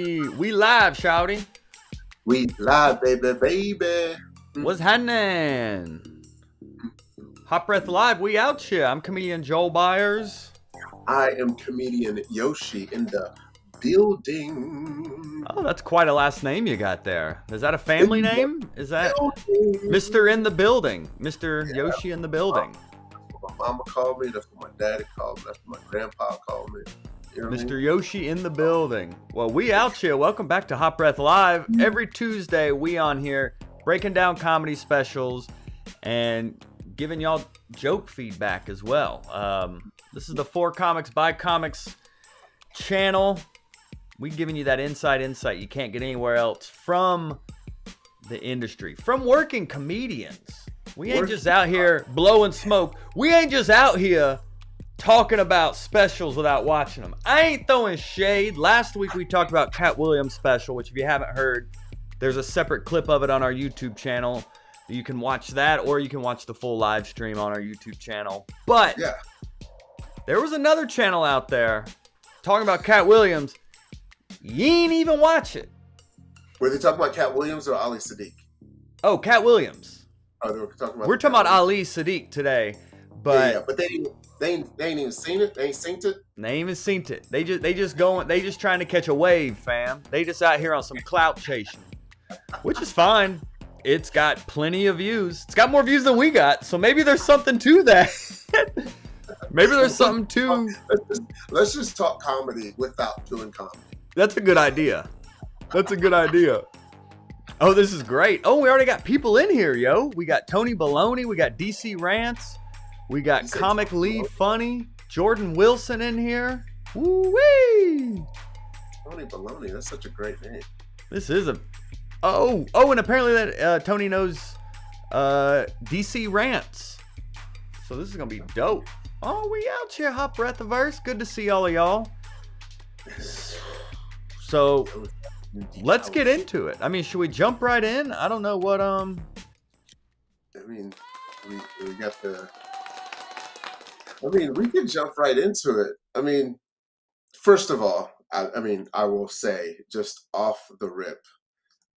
We live, shouty. We live, baby. What's happening? Hot Breath Live, we out here. I'm comedian Joel Byers. I am comedian Yoshi in the building. Oh, that's quite a last name you got there. Is that a family In the name? Is that building. Mr. in the building? Mr. Yoshi in the building. That's what my mama called me. That's what my daddy called me. That's what my grandpa called me. You know what I Mr. mean? Yoshi in the building. Well, we out here. Welcome back to Hot Breath Live. Every Tuesday, we on here breaking down comedy specials and giving y'all joke feedback as well. This is the For Comics by Comics channel. We giving you that inside insight you can't get anywhere else from the industry, from working comedians. We ain't just out here blowing smoke. We ain't just out here talking about specials without watching them. I ain't throwing shade. Last week we talked about Cat Williams' special, which if you haven't heard, there's a separate clip of it on our YouTube channel. You can watch that, or you can watch the full live stream on our YouTube channel. But Yeah. there was another channel out there talking about Cat Williams. You ain't even watch it. Were they talking about Cat Williams or Ali Siddiq? Oh, Cat Williams. Oh, they were talking about. We're talking about Ali Siddiq today, but yeah, but they ain't even seen it. They ain't seen it. they ain't even seen it. They just trying to catch a wave, fam. They just out here on some clout chasing, which is fine. It's got plenty of views. It's got more views than we got, so maybe there's something to that. Maybe there's something to. Let's just talk comedy without doing comedy. That's a good idea. That's a good idea. Oh, this is great. Oh, we already got people in here, yo. We got Tony Baloney. We got DC Rants. We got Comic Lead Funny. Jordan Wilson in here. Woo-wee! Tony Baloney, that's such a great name. This is a... Oh, and apparently that Tony knows DC Rants. So this is going to be dope. Oh, we out here, Hot Breathiverse. Good to see all of y'all. So... let's get into it. I mean, should we jump right in? I don't know what I mean, we got the. I mean, we can jump right into it. I mean, first of all, I will say just off the rip,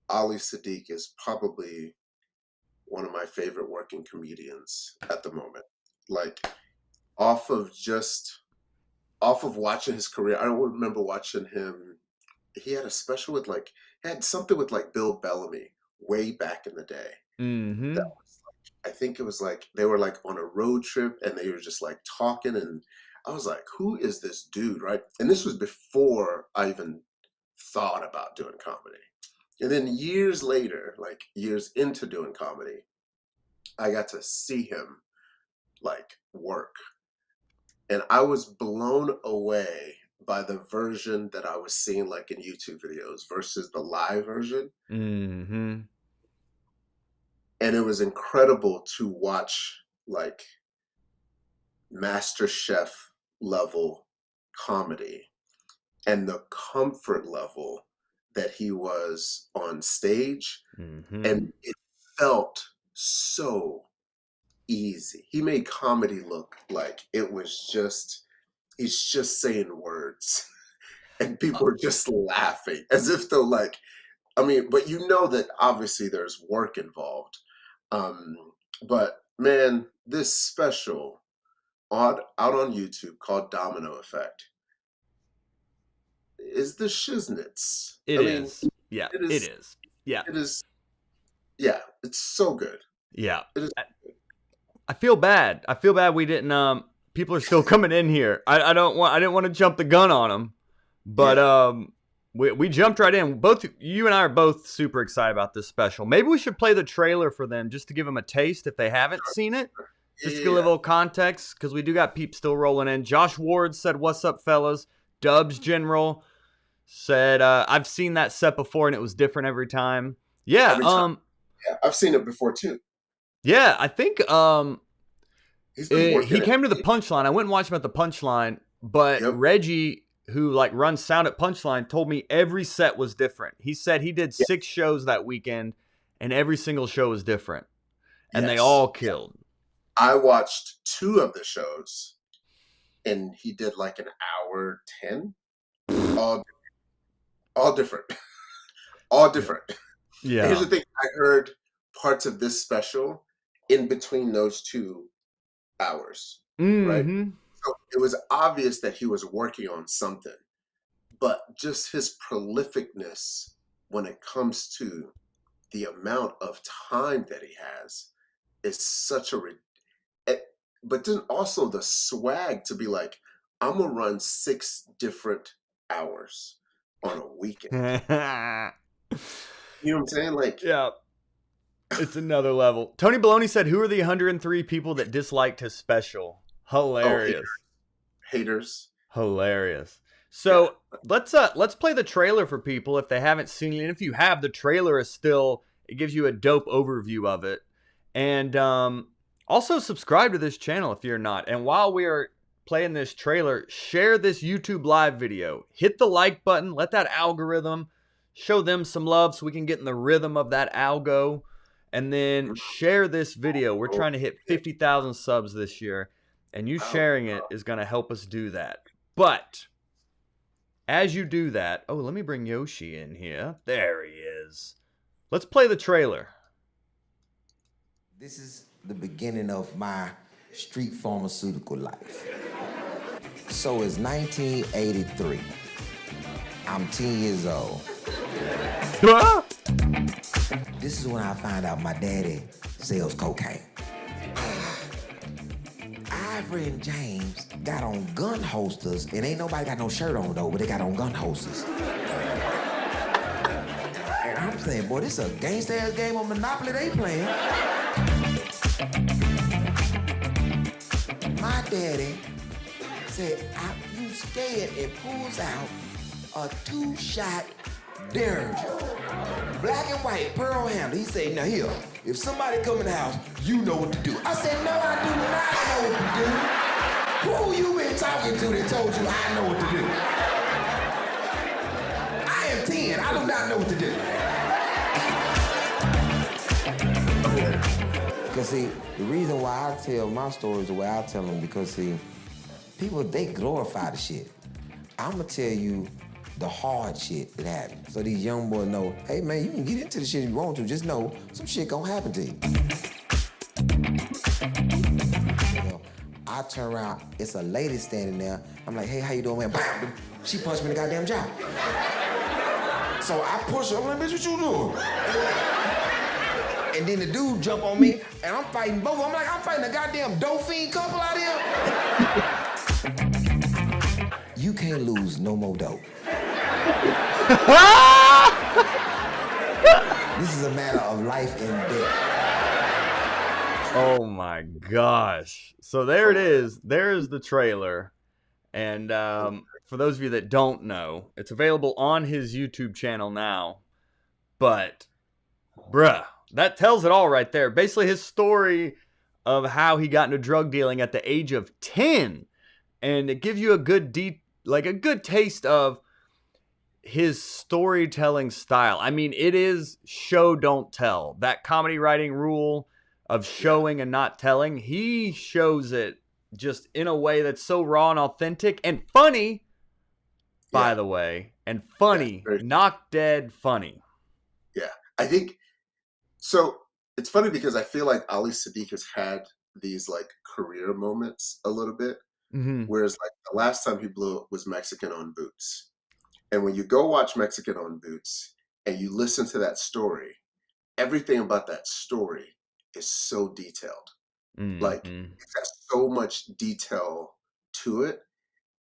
Ali Siddiq is probably one of my favorite working comedians at the moment. Like, off of watching his career, I don't remember watching him. He had a special with had something with Bill Bellamy way back in the day. Mm-hmm. That was I think it was they were on a road trip and they were just talking, and I was like, who is this dude, right? And this was before I even thought about doing comedy. And then years later, years into doing comedy, I got to see him work. And I was blown away by the version that I was seeing in YouTube videos versus the live version. Mm-hmm. And it was incredible to watch Master Chef level comedy and the comfort level that he was on stage. Mm-hmm. And it felt so easy. He made comedy look like it was just, he's just saying words and people are just laughing as if they're but that obviously there's work involved. But man, this special out on YouTube called Domino Effect is the shiznits. It is. Yeah, it is. Yeah. It is. Yeah, it's so good. Yeah. It is. I feel bad. We didn't people are still coming in here. I didn't want to jump the gun on them. But we jumped right in. Both you and I are both super excited about this special. Maybe we should play the trailer for them just to give them a taste if they haven't seen it. Just to give a little context, because we do got peeps still rolling in. Josh Ward said, "What's up, fellas?" Dubs General said, "I've seen that set before and it was different every time." Yeah, Every time. Yeah, I've seen it before too. Yeah, I think he came to the Punchline. I went and watched him at the Punchline, but Reggie, who runs sound at Punchline, told me every set was different. He said he did 6 shows that weekend and every single show was different. And they all killed. I watched 2 of the shows and he did an hour 10. all different, all Yeah. different. And here's Yeah. the thing: I heard parts of this special in between those 2 hours, right? Mm-hmm. So it was obvious that he was working on something, but just his prolificness when it comes to the amount of time that he has is such a eh, but then also the swag to be like, I'm gonna run 6 different hours on a weekend. You know what I'm saying? Like, Yeah. It's another level. Tony Baloney said, "Who are the 103 people that disliked his special?" oh, Hilarious. haters. Hilarious. Yeah. So let's play the trailer for people if they haven't seen it. And if you have, the trailer is still, it gives you a dope overview of it. And also subscribe to this channel if you're not. And while we are playing this trailer, share this YouTube live video. Hit the like button. Let that algorithm show them some love so we can get in the rhythm of that algo. And then Mhm. share this video. We're Oh, trying to hit yeah. 50,000 subs this year. And you Oh, sharing it is going to help us do that. But as you do that, oh, let me bring Yoshi in here. There he is. Let's play the trailer. This is the beginning of my street pharmaceutical life. So it's 1983. I'm 10 years old. This is when I find out my daddy sells cocaine. Ivory and James got on gun holsters, and ain't nobody got no shirt on though, but they got on gun holsters. And I'm saying, boy, this is a gangsta ass game of Monopoly they playing. My daddy said, you scared, and pulls out a 2-shot Derringer. Black and white, pearl handle. He said, now here, if somebody come in the house, you know what to do. I said, no, I do not know what to do. Who you been talking to that told you I know what to do? I am 10, I do not know what to do. Because see, the reason why I tell my stories the way I tell them, because see, people, they glorify the shit. I'm gonna tell you the hard shit that happened. So these young boys know, hey man, you can get into the shit if you want to, just know some shit gonna happen to you. You know, I turn around, it's a lady standing there. I'm like, hey, how you doing, man? Bam! She punched me in the goddamn jaw. So I push her, I'm like, bitch, what you doing? And then the dude jump on me, and I'm fighting both of them. I'm like, I'm fighting a goddamn dope fiend couple out here. You can't lose no more dope. This is a matter of life and death. Oh my gosh. So there it is. There's the trailer. And for those of you that don't know, it's available on his YouTube channel now. But, bruh, that tells it all right there. Basically, his story of how he got into drug dealing at the age of 10. And it gives you a good a good taste of his storytelling style. I mean, it is show, don't tell. That comedy writing rule of showing and not telling, he shows it just in a way that's so raw and authentic and funny, by the way. And funny, very, knock dead funny. yeah. I think so. It's funny because I feel like Ali Siddiq has had these like career moments a little bit, Mm-hmm. whereas like the last time he blew up was Mexican on Boots. And when you go watch Mexican on Boots and you listen to that story, everything about that story is so detailed. Like Mm-hmm. it has so much detail to it.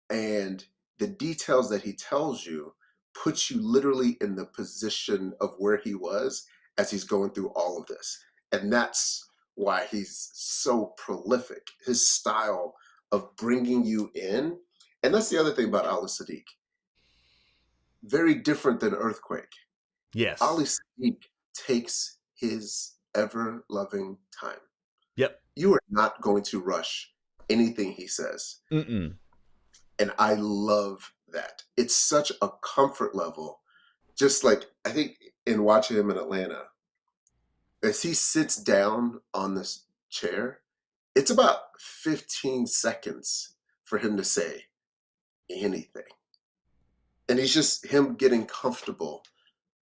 And the details that he tells you puts you literally in the position of where he was as he's going through all of this. And that's why he's so prolific. His style of bringing you in. And that's the other thing about Ali Sadiq. Very different than Earthquake. Ali Yes. Sadiq takes his ever loving time. Yep. You are not going to rush anything he says. Mm-mm. And I love that. It's such a comfort level. Just like I think in watching him in Atlanta, as he sits down on this chair, it's about 15 seconds for him to say anything. and he's just him getting comfortable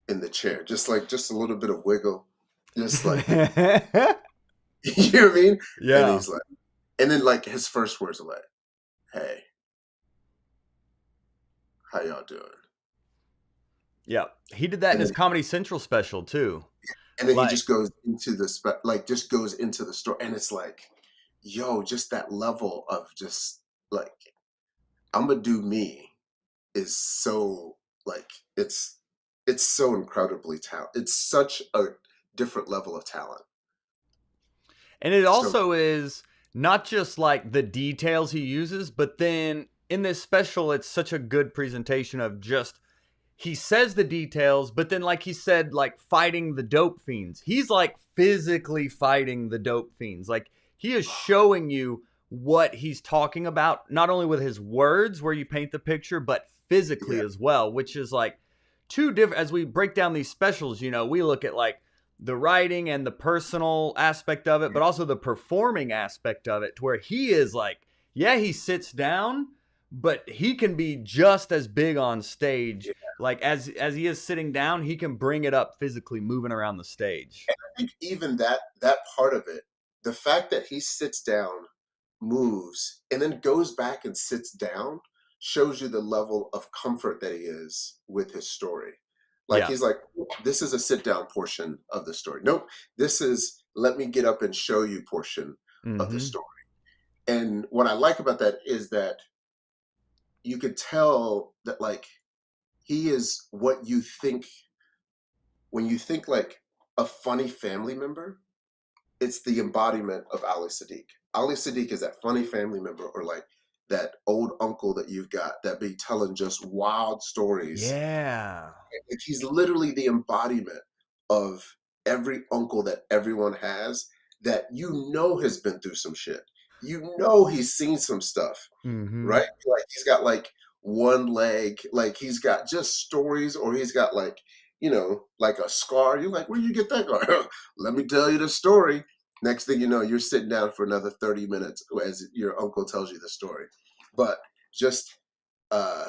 in the chair, just a little bit of wiggle, just like you know what I mean? And Yeah. he's like, and then like his first words are like, "Hey, how y'all doing?" Yeah. He did that in And his then Comedy Central special too. he Like, just goes into just goes into the story, and it's like, yo, just that level of just like I'm gonna do me is so like it's so incredibly talent. It's such a different level of talent. and it So also is not just like the details he uses, but then in this special, it's such a good presentation of just he says the details, but then like he said, like fighting the dope fiends. He's like physically fighting the dope fiends. Like he is showing you what he's talking about, not only with his words where you paint the picture, but physically yeah, as well, which is like two different as we break down these specials, you know, we look at like the writing and the personal aspect of it, but also the performing aspect of it to where he is like, yeah, he sits down, but he can be just as big on stage. yeah. Like as he is sitting down, he can bring it up physically moving around the stage. I think even that part of it, the fact that he sits down, moves, and then goes back and sits down, shows you the level of comfort that he is with his story. Like Yeah. he's like, this is a sit down portion of the story. Nope, this is let me get up and show you portion of the Mm-hmm. story. And what I like about that is that you could tell that like he is what you think when you think like a funny family member. It's the embodiment of Ali Siddiq. Ali Siddiq is that funny family member or like that old uncle that you've got that be telling just wild stories. Yeah. Like he's literally the embodiment of every uncle that everyone has that you know has been through some shit. You know he's seen some stuff, Mm-hmm. right? Like he's got like one leg, like he's got just stories, or he's got like, like a scar. You're like, where you get that scar? Let me tell you the story. Next thing you know, you're sitting down for another 30 minutes as your uncle tells you the story. But just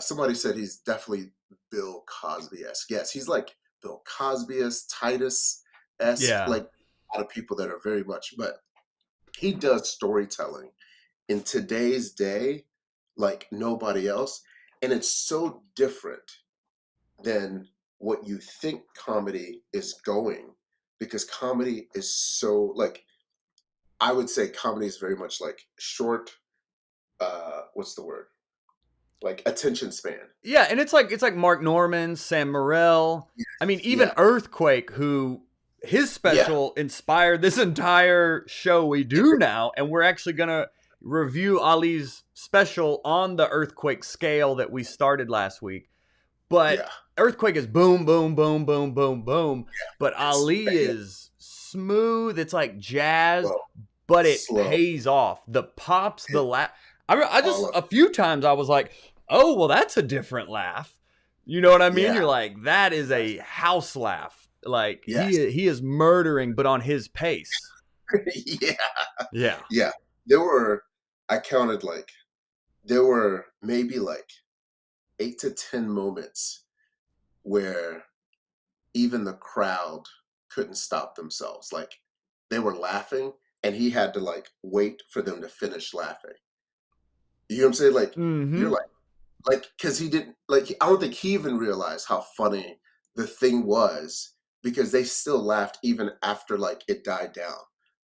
somebody said he's definitely Bill Cosby-esque. Yes, he's like Bill Cosby-esque, Titus-esque, Yeah. like a lot of people that are very much, but he does storytelling in today's day like nobody else. And it's so different than what you think comedy is going because comedy is so like I would say comedy is very much like short what's the word? Like attention span. Yeah, and it's like Mark Norman, Sam Morril. I mean, even Yeah. Earthquake, who his Yeah. special inspired this entire show we do now, and we're actually gonna review Ali's special on the Earthquake scale that we started last week. But Yeah. Earthquake is boom, boom, boom, boom, boom, boom. But It's Ali is smooth. It's like jazz, slow, but it slow. pays off. The pops, the It, laugh. I just all of a few times I was like, oh well, that's a different laugh. You know what I mean? yeah. You're like, that is a house laugh. Like Yes. he is murdering, but on his pace. Yeah. Yeah. Yeah. There were I counted like there were maybe like 8 to 10 moments where even the crowd couldn't stop themselves. Like they were laughing and he had to like wait for them to finish laughing. You know what I'm saying? Like you're Mm-hmm. like because he didn't like I don't think he even realized how funny the thing was because they still laughed even after like it died down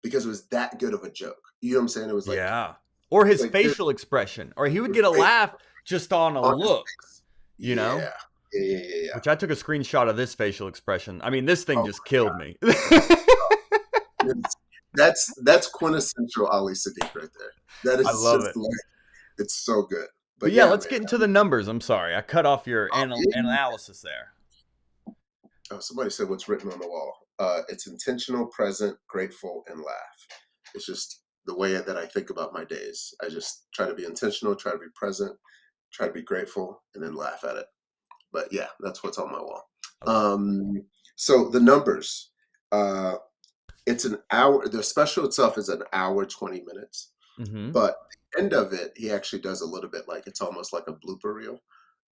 because it was that good of a joke. You know what I'm saying? It was Yeah. Or his like there facial expression. Or he would get a laugh just on a on his look, face. you know? Yeah. Yeah. Which I took a screenshot of this facial expression. I mean, this thing Oh just killed me. it's, that's quintessential Ali Siddiq right there. That I is love just it. like it's so good. But But yeah, yeah, let's man. get into the numbers. I'm sorry. I cut off your Yeah. analysis there. Oh, somebody said what's written on the wall. It's intentional, present, grateful, and laugh. It's just the way that I think about my days. I just try to be intentional, try to be present, try to be grateful, and then laugh at it. But yeah, that's what's on my wall. I love it. Um, so the numbers. It's an hour. The special itself is an hour 20 minutes, Mm-hmm. but the end of it, he actually does a little bit like it's almost like a blooper reel.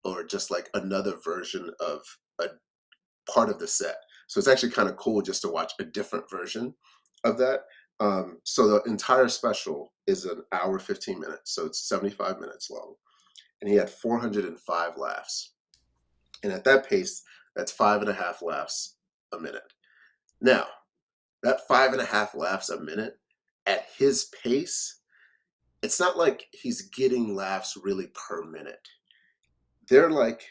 or just like another version of a part of the set. So it's actually kind of cool just to watch a different version of that. So the entire special is an hour 15 minutes, so it's 75 minutes long, and he had 405 laughs, and at that pace, that's 5.5 laughs a minute. Now, that 5.5 laughs a minute at his pace, it's not like he's getting laughs really per minute. They're like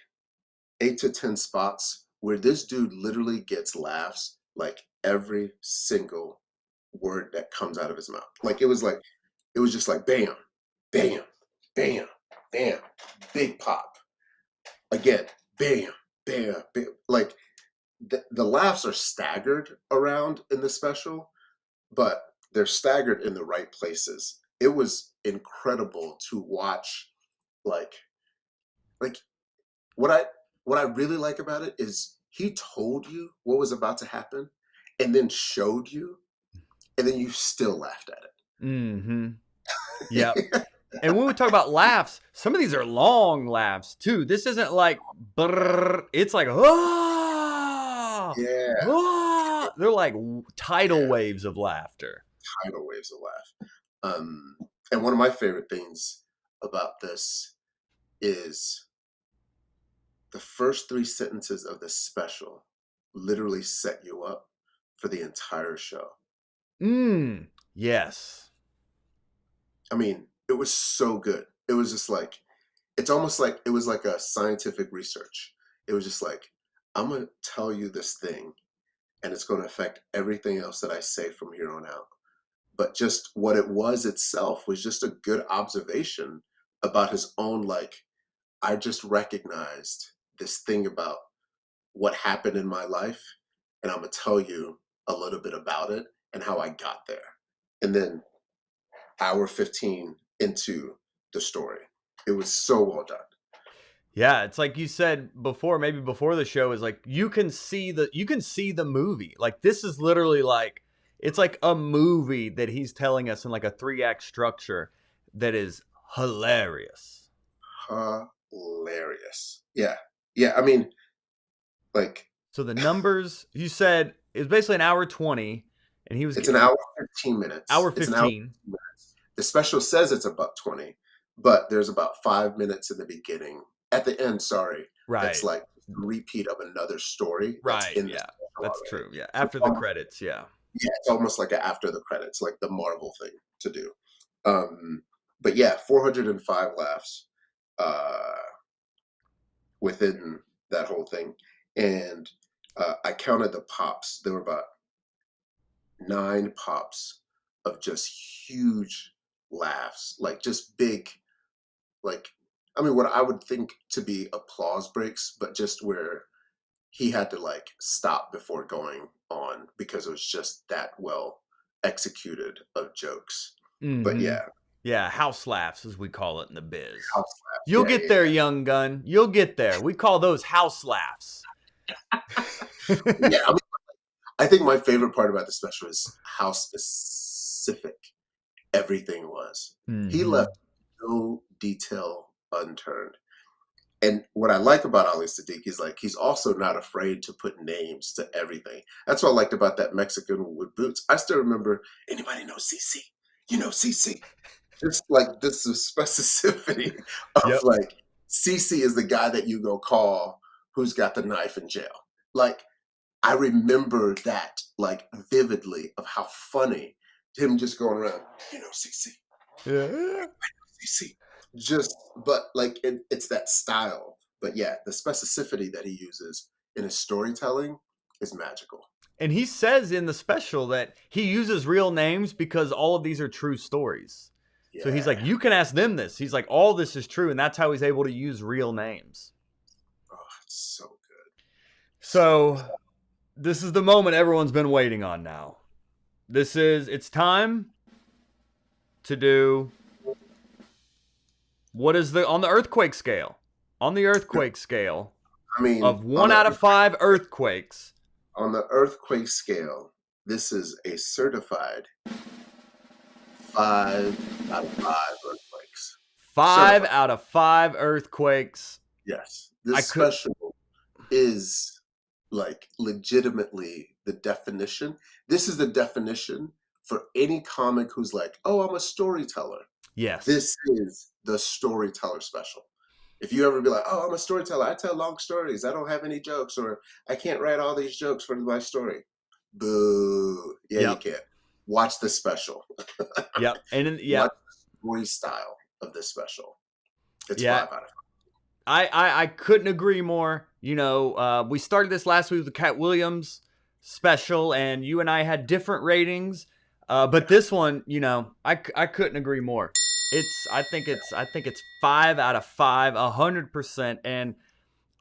8 to 10 spots where this dude literally gets laughs like every single word that comes out of his mouth. It was just like bam, bam, bam, bam, big pop. Again, bam, bam, bam. Like the laughs are staggered around in the special, but they're staggered in the right places. It was incredible to watch. Like, like what I really like about it is he told you what was about to happen, and then showed you, and then you still laughed at Mm-hmm. Yep. it. And when we talk about laughs, some of these are long laughs too. This isn't like brrr, it's like ah, Yeah, ah. They're like tidal yeah, waves of laughter. tidal waves of laugh. And one of my favorite things about this is the first 3 sentences of the special literally set you up for the entire show. Yes. I mean, it was so good. It was just like, it's almost like it was like a scientific research. It was just like, I'm going to tell you this thing, and it's going to affect everything else that I say from here on out. But just what it was itself was just a good observation about his own, like, I just recognized this thing about what happened in my life, and I'm going to tell you a little bit about it and how I got there. And then hour 15 into the story. It was so well done. Yeah, it's like you said before, maybe before the show, is like you can see the movie. Like this is literally like it's like a movie that he's telling us in like a 3-act structure that is hilarious. Hilarious. Yeah. Yeah. I mean, like, So the numbers you said is basically an hour 20, and he was it's an hour 15 minutes. hour It's an hour 15. 15 minutes. The special says it's about 20, but there's about 5 minutes in the beginning. At the end, sorry, that's Right. like a repeat of another story that's Right. in the Yeah. special That's already. true. Yeah. So After the credits. Yeah. yeah, it's almost like after the credits, like the Marvel thing to do. But yeah, 405 laughs uh, within that whole thing. And I counted the pops. There were about 9 pops of just huge laughs, like just big, like, I mean, what I would think to be applause breaks, but just where he had to like stop before going on because it was just that well executed of jokes. But Mm-hmm. yeah, Yeah. House laughs, as we call it in the biz. house laughs. You'll Yeah, get there, yeah, young gun. You'll get there. We call those house laughs. yeah. Yeah, I mean, I think my favorite part about the special is how specific everything was. He Mm-hmm. left no detail unturned. And what I like about Ali Siddiq, he's also not afraid to put names to everything. That's what I liked about that Mexican with boots. I still remember, anybody know CC? You know CC. Just like this is specificity of Yep. like CC is the guy that you go call who's got the knife in jail. Like I remember that like vividly of how funny him just going around, you know CC. Yeah. See, just but like it's that style. But yeah, the specificity that he uses in his storytelling is magical. And he says in the special that he uses real names because all of these are true stories. So he's like, Yeah. you can ask them this. He's like, all this is true. And that's how he's able to use real names. Oh, it's so good. So this is the moment everyone's been waiting on now. It's time to do what is on the earthquake scale? On the earthquake scale I mean, of 1 out of 5 earthquakes. on the earthquake scale, this is a certified 5 out of 5 earthquakes. 5 Certified. out of 5 earthquakes. Yes. I This could. special is like legitimately the definition. This is the definition for any comic who's like, oh, I'm a storyteller. Yes. This is the storyteller special. If you ever be like, oh, I'm a storyteller, I tell long stories, I don't have any jokes, or I can't write all these jokes for my story. Boo. Yeah, you Yep. can. Watch the special. Yep. And then, Watch yep. the story style of this special. It's Yeah. 5 out of 5. I couldn't agree more. You know, we started this last week with the Cat Williams special, and you and I had different ratings. But this one, you know, I couldn't agree more. I think it's 5 out of 5, 100%. And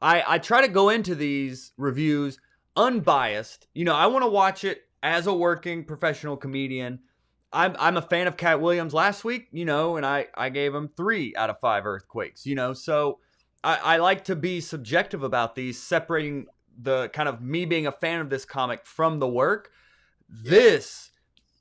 I try to go into these reviews unbiased. You know, I want to watch it as a working professional comedian. I'm a fan of Cat Williams last week, you know, and I gave him 3 out of 5 earthquakes, you know, so I like to be subjective about these, separating the kind of me being a fan of this comic from the work. This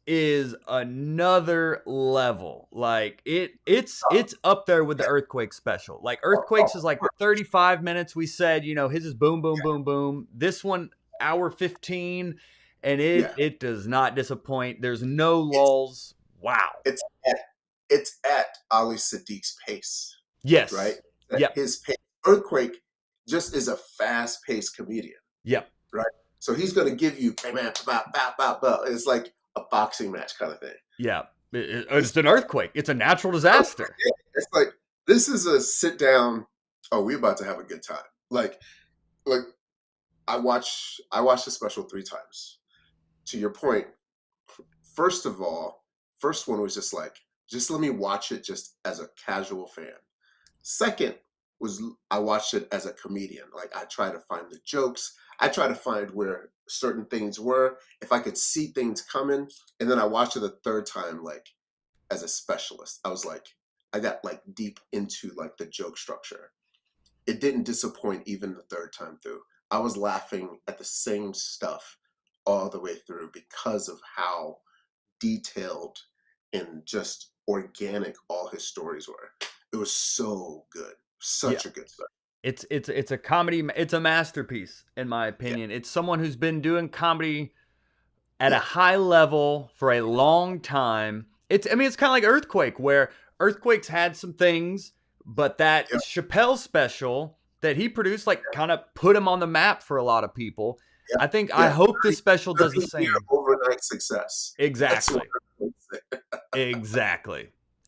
is another level. Like it's up there with the Earthquake special. Like Earthquakes is like 35 minutes. We said, you know, his is boom, boom, boom, boom. This one, hour 15, and Yeah. it does not disappoint. There's no lulls. Wow. It's at Ali Siddiq's pace. Yes. Right? Yep. His pace. Earthquake just is a fast-paced comedian. Yep. Right? So he's going to give you, hey man, it's like a boxing match kind of thing. Yeah. It's an earthquake. It's a natural disaster. It's like, this is a sit down, oh, we're about to have a good time. Like I watched the special 3 times. To your point, first of all, first one was just like, just let me watch it just as a casual fan. Second was I watched it as a comedian. Like I try to find the jokes. I try to find where certain things were, if I could see things coming. And then I watched it a third time, like as a specialist. I was like, I got like deep into like the joke structure. It didn't disappoint even the third time through. I was laughing at the same stuff all the way through because of how detailed and just organic all his stories were. It was so good. Such a good stuff. It's a comedy. It's a masterpiece, in my opinion. It's someone who's been doing comedy at a high level for a long time. It's kind of like Earthquake, where Earthquake's had some things, but that Chappelle special that he produced, like, kind of put him on the map for a lot of people. I hope this special does the same. Overnight success. Exactly.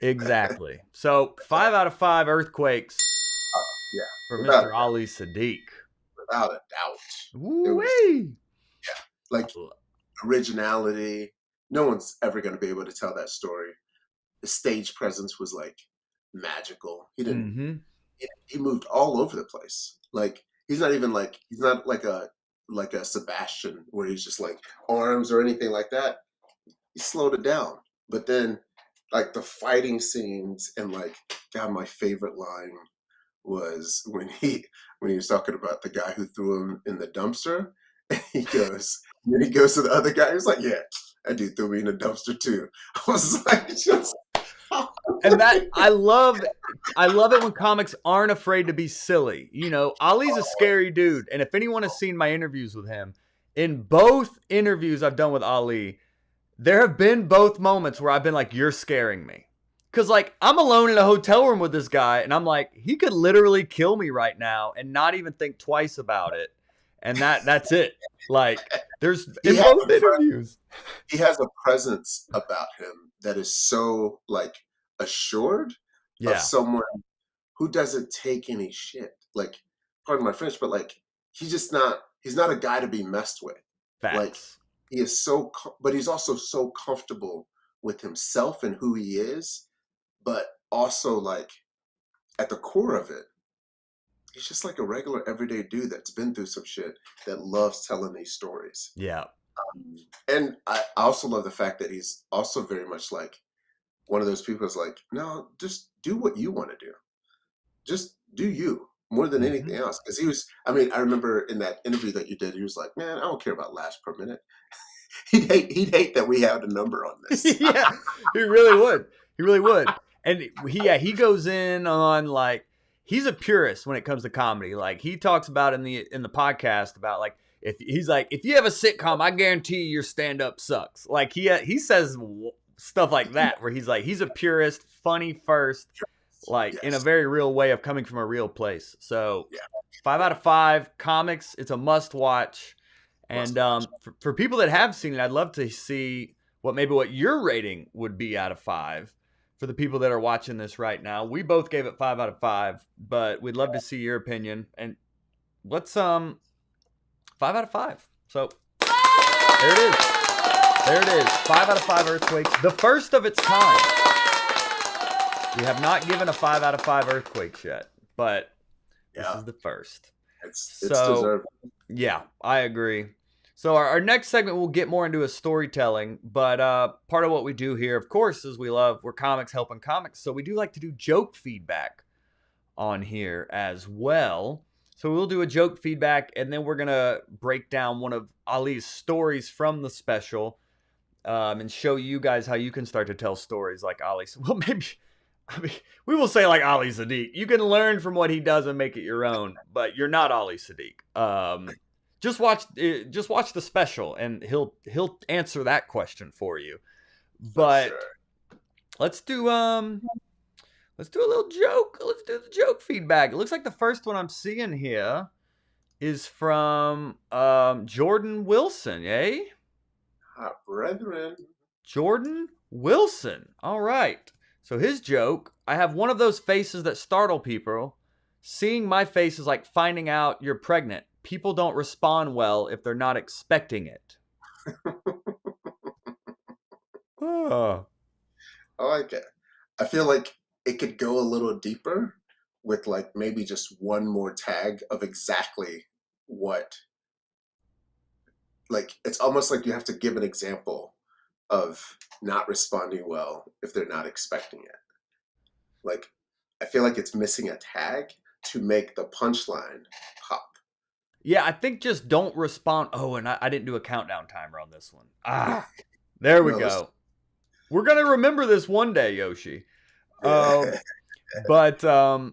Exactly. So 5 out of 5 earthquakes for Mr. Ali Siddiq. Without a doubt. Woo-wee. Like originality. No one's ever going to be able to tell that story. The stage presence was like magical. He didn't. Mm-hmm. He moved all over the place. Like he's not like a Sebastian where he's just like arms or anything like that. He slowed it down. But then like the fighting scenes and like, God, my favorite line was when he was talking about the guy who threw him in the dumpster. And he goes to the other guy. He's like, yeah, that dude threw me in the dumpster too. I was like, just. And that I love it when comics aren't afraid to be silly. You know, Ali's a scary dude, and if anyone has seen my interviews with him, in both interviews I've done with Ali, there have been both moments where I've been like, you're scaring me. Because, like, I'm alone in a hotel room with this guy, and I'm like, he could literally kill me right now and not even think twice about it. And that's it. Like, there's in both interviews. He has a presence about him that is so, like, assured of someone who doesn't take any shit. Like, pardon my French, but, like, he's not a guy to be messed with. Facts. Like, he is but he's also so comfortable with himself and who he is. But also, like, at the core of it, he's just like a regular everyday dude that's been through some shit that loves telling these stories. Yeah. And I also love the fact that he's also very much like one of those people who's like, no, just do what you want to do. Just do you more than anything else. Because I remember in that interview that you did, he was like, man, I don't care about laughs per minute. He'd hate that we had a number on this. Yeah, he really would. And he goes in on, like, he's a purist when it comes to comedy. Like he talks about in the podcast about like if he's like if you have a sitcom, I guarantee your stand up sucks. Like he says stuff like that where he's like he's a purist, funny first, like in a very real way of coming from a real place. So 5 out of 5 comics. It's a must watch. And for people that have seen it, I'd love to see what your rating would be out of 5 for the people that are watching this right now. We both gave it 5 out of 5, but we'd love to see your opinion. And let's 5 out of 5. So there it is. There it is. 5 out of 5 earthquakes, the first of its kind. We have not given a 5 out of 5 earthquakes yet, but this is the first. It's deserved. Yeah, I agree. So our next segment, we'll get more into a storytelling, but part of what we do here, of course, is we're comics helping comics. So we do like to do joke feedback on here as well. So we'll do a joke feedback, and then we're going to break down one of Ali's stories from the special and show you guys how you can start to tell stories like Ali. Well, maybe, I mean, we will say like Ali Siddiq. You can learn from what he does and make it your own, but you're not Ali Siddiq. Just watch the special, and he'll answer that question for you. But let's do a little joke. Let's do the joke feedback. It looks like the first one I'm seeing here is from Jordan Wilson, eh? Brethren. Jordan Wilson. All right. So his joke, I have one of those faces that startle people. Seeing my face is like finding out you're pregnant. People don't respond well if they're not expecting it. Oh. I like it. I feel like it could go a little deeper with like maybe just one more tag of exactly what. Like it's almost like you have to give an example of not responding well if they're not expecting it. Like I feel like it's missing a tag to make the punchline pop. Yeah, I think just don't respond. Oh, and I didn't do a countdown timer on this one. There we go. We're going to remember this one day, Yoshi. But I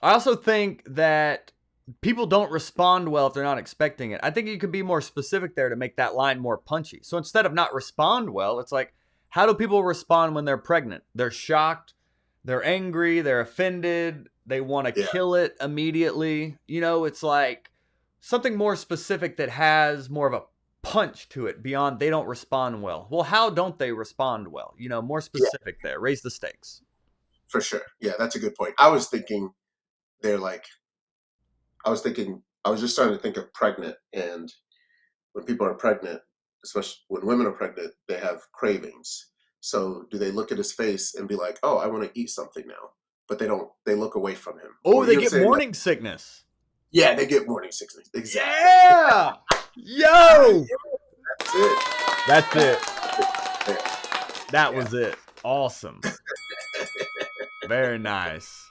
also think that people don't respond well if they're not expecting it. I think you could be more specific there to make that line more punchy. So instead of not respond well, it's like, how do people respond when they're pregnant? They're shocked. They're angry. They're offended. They want to kill it immediately. You know, it's like something more specific that has more of a punch to it beyond they don't respond well. Well, how don't they respond well? You know, more specific there. Raise the stakes. For sure. Yeah, that's a good point. I was just starting to think of pregnant, and when people are pregnant, especially when women are pregnant, they have cravings. So do they look at his face and be like, oh, I want to eat something now? But they don't, they look away from him. Oh, they get morning sickness. Yeah, they get morning sickness. Exactly. Yeah! Yo! That's it. That's it. That was it. Awesome. Very nice.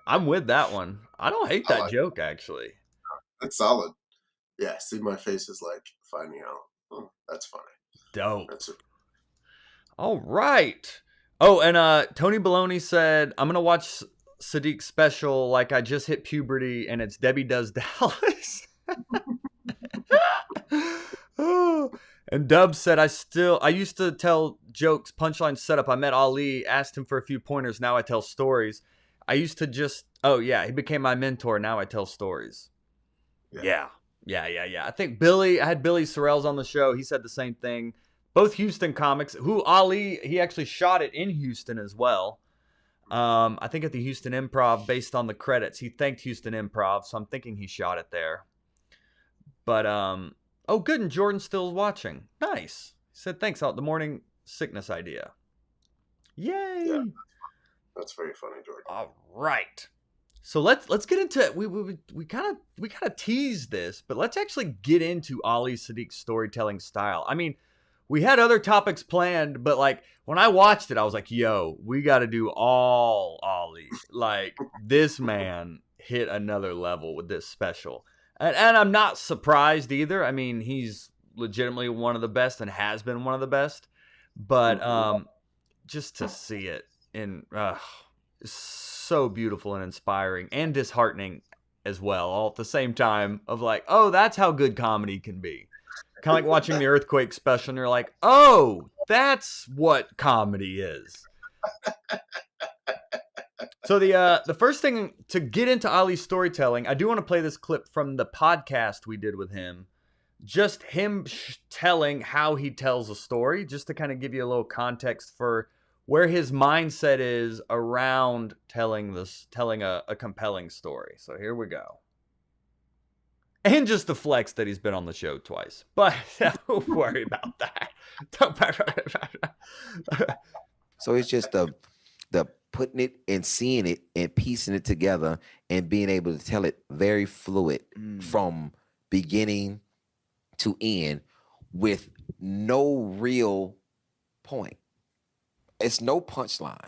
I'm with that one. I don't hate that joke, actually. That's solid. Yeah, see my face is like finding out. Oh, that's funny. Dope. That's it. All right. Oh, and Tony Baloney said, I'm going to watch Siddiq's special like I just hit puberty and it's Debbie Does Dallas. Oh. And Dub said, I used to tell jokes, punchline setup. I met Ali, asked him for a few pointers. Now I tell stories. I used to just, he became my mentor. Now I tell stories. Yeah. I think I had Billy Sorrells on the show. He said the same thing. Both Houston comics, who Ali, he actually shot it in Houston as well. I think at the Houston Improv, based on the credits. He thanked Houston Improv, so I'm thinking he shot it there. But, oh, good, and Jordan's still watching. Nice. He said, thanks, the morning sickness idea. Yay! Yeah, that's very funny, Jordan. All right. So let's get into it. We kind of teased this, but let's actually get into Ali Siddiq's storytelling style. I mean, we had other topics planned, but like when I watched it, I was like, yo, we got to do all Ali. Like this man hit another level with this special. And I'm not surprised either. I mean, he's legitimately one of the best and has been one of the best. But just to see it so beautiful and inspiring and disheartening as well, all at the same time of like, oh, that's how good comedy can be. Kind of like watching the Earthquake special and you're like, oh, that's what comedy is. So the first thing to get into Ali's storytelling, I do want to play this clip from the podcast we did with him. Just him telling how he tells a story, just to kind of give you a little context for where his mindset is around telling a compelling story. So here we go. And just the flex that he's been on the show twice. But don't worry about that. So it's just the putting it and seeing it and piecing it together and being able to tell it very fluid from beginning to end with no real point. It's no punchline.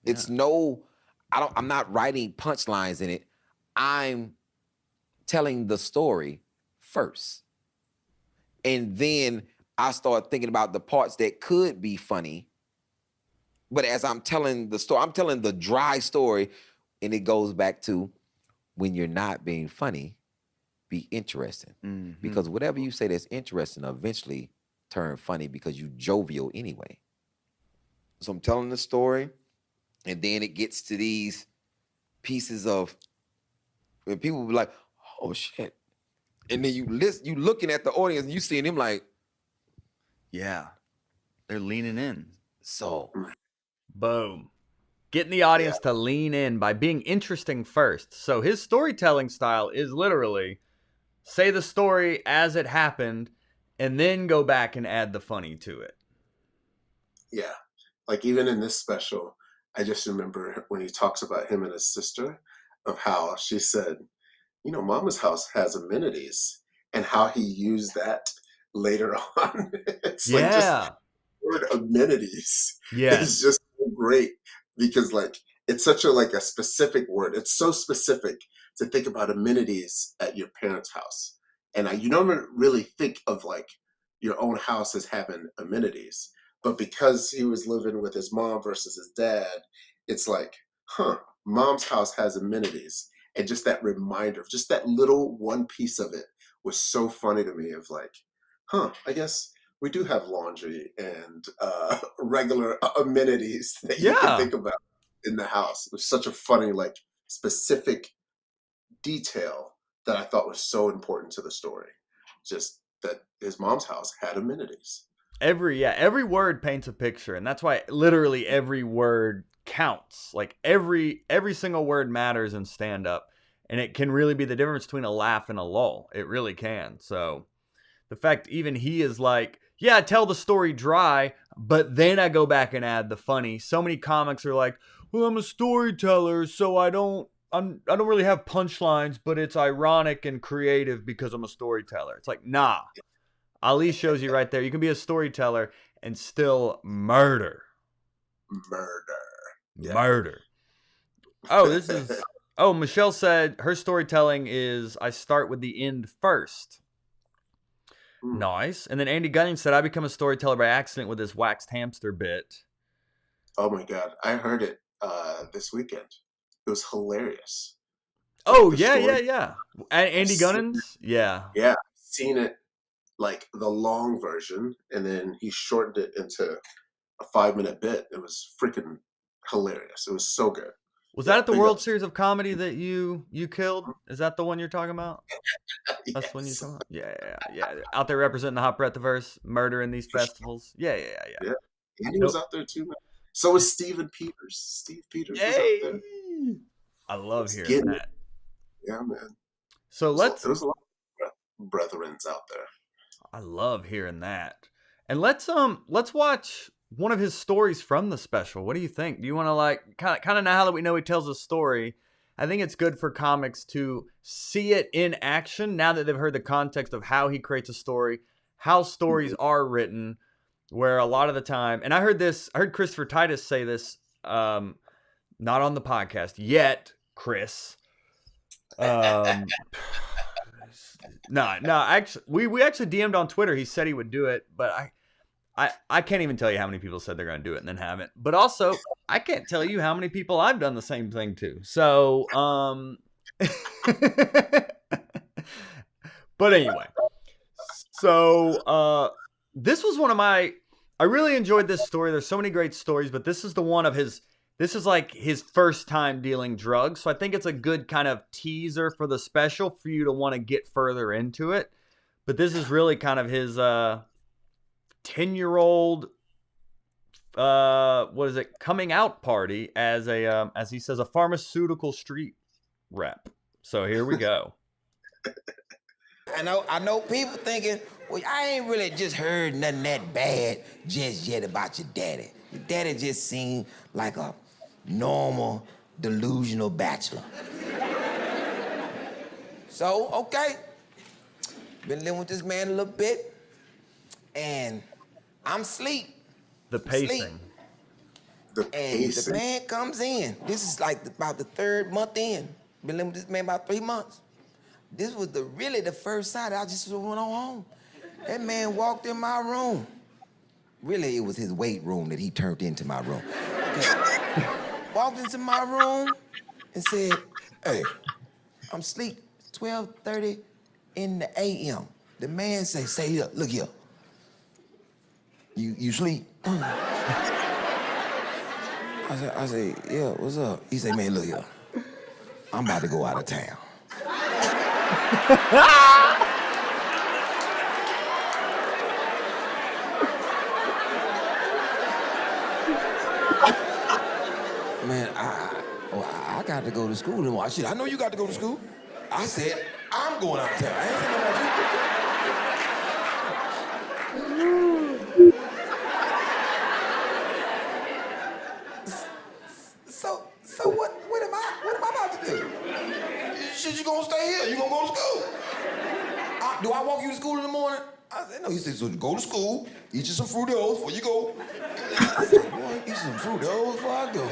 Yeah. It's no, I'm not writing punchlines in it. I'm telling the story first. And then I start thinking about the parts that could be funny. But as I'm telling the story, I'm telling the dry story, and it goes back to when you're not being funny, be interesting. Mm-hmm. Because whatever you say that's interesting eventually turn funny because you jovial anyway. So I'm telling the story, and then it gets to these pieces of when people be like, oh shit. And then you looking at the audience and you seeing them like, yeah, they're leaning in. So boom. Getting the audience to lean in by being interesting first. So his storytelling style is literally say the story as it happened and then go back and add the funny to it. Yeah. Like even in this special, I just remember when he talks about him and his sister of how she said, you know, Mama's house has amenities, and how he used that later on. It's like just the word amenities is just so great because like it's such a specific word. It's so specific to think about amenities at your parents' house. And you never really think of like your own house as having amenities. But because he was living with his mom versus his dad, it's like, Mom's house has amenities. And just that reminder, just that little one piece of it was so funny to me of like, I guess we do have laundry and regular amenities that you can think about in the house. It was such a funny, like specific detail that I thought was so important to the story. Just that his mom's house had amenities. Every word paints a picture, and that's why literally every word counts. Like every single word matters in stand-up, and it can really be the difference between a laugh and a lull. It really can. So the fact even he is like, yeah, I tell the story dry, but then I go back and add the funny. So many comics are like, well, I'm a storyteller, so I don't really have punchlines, but it's ironic and creative because I'm a storyteller. It's like, nah. Ali shows you right there. You can be a storyteller and still murder. Murder. Oh, Michelle said her storytelling is I start with the end first. Nice. And then Andy Gunning said I become a storyteller by accident with this waxed hamster bit. Oh my God. I heard it this weekend. It was hilarious. Oh, yeah. Andy Gunnins? Yeah. Yeah. Seen it. Like the long version, and then he shortened it into a 5-minute bit. It was freaking hilarious. It was so good. Was that at the World Series of Comedy that you killed? Is that the one you're talking about? Yes. That's the one you're talking about? Yeah. Out there representing the Hot Breathiverse, murdering these festivals. Yeah. And he was out there too, man. So was Steve Peters. Steve Peters was out there. I love hearing that. Yeah, man. So there's a lot of brethrens out there. I love hearing that. And let's watch one of his stories from the special. What do you think? Do you want to like kind of now that we know he tells a story, I think it's good for comics to see it in action now that they've heard the context of how he creates a story, how stories are written, where a lot of the time, and I heard Christopher Titus say this, not on the podcast yet, Chris. No. Actually, we actually DM'd on Twitter. He said he would do it, but I can't even tell you how many people said they're going to do it and then haven't. But also, I can't tell you how many people I've done the same thing to. So, but anyway, so this was one of my. I really enjoyed this story. There's so many great stories, but this is the one of his. This is like his first time dealing drugs, so I think it's a good kind of teaser for the special for you to want to get further into it. But this is really kind of his 10-year-old what is it, coming out party as a as he says, a pharmaceutical street rep. So here we go. I know people thinking, well, I ain't really just heard nothing that bad just yet about your daddy. Your daddy just seemed like a normal, delusional bachelor. So, okay, been living with this man a little bit, and I'm asleep. The pacing. And the man comes in. This is like about the third month in. Been living with this man about 3 months. This was really the first sight. I just went on home. That man walked in my room. Really, it was his weight room that he turned into my room. Okay. Walked into my room and said, hey, I'm asleep. 12:30 in the a.m. The man say, look here. You sleep? I say, yeah, what's up? He say, man, look here. I'm about to go out of town. Man, I got to go to school tomorrow. Shit, I know you got to go to school. I said, I'm going out of town. I ain't saying nothing about you. So what am I about to do? Shit, you gonna stay here? You gonna go to school? Do I walk you to school in the morning? I said, no. He said, so go to school, eat you some Fruitos before you go. I said, boy, eat some Fruitos before I go.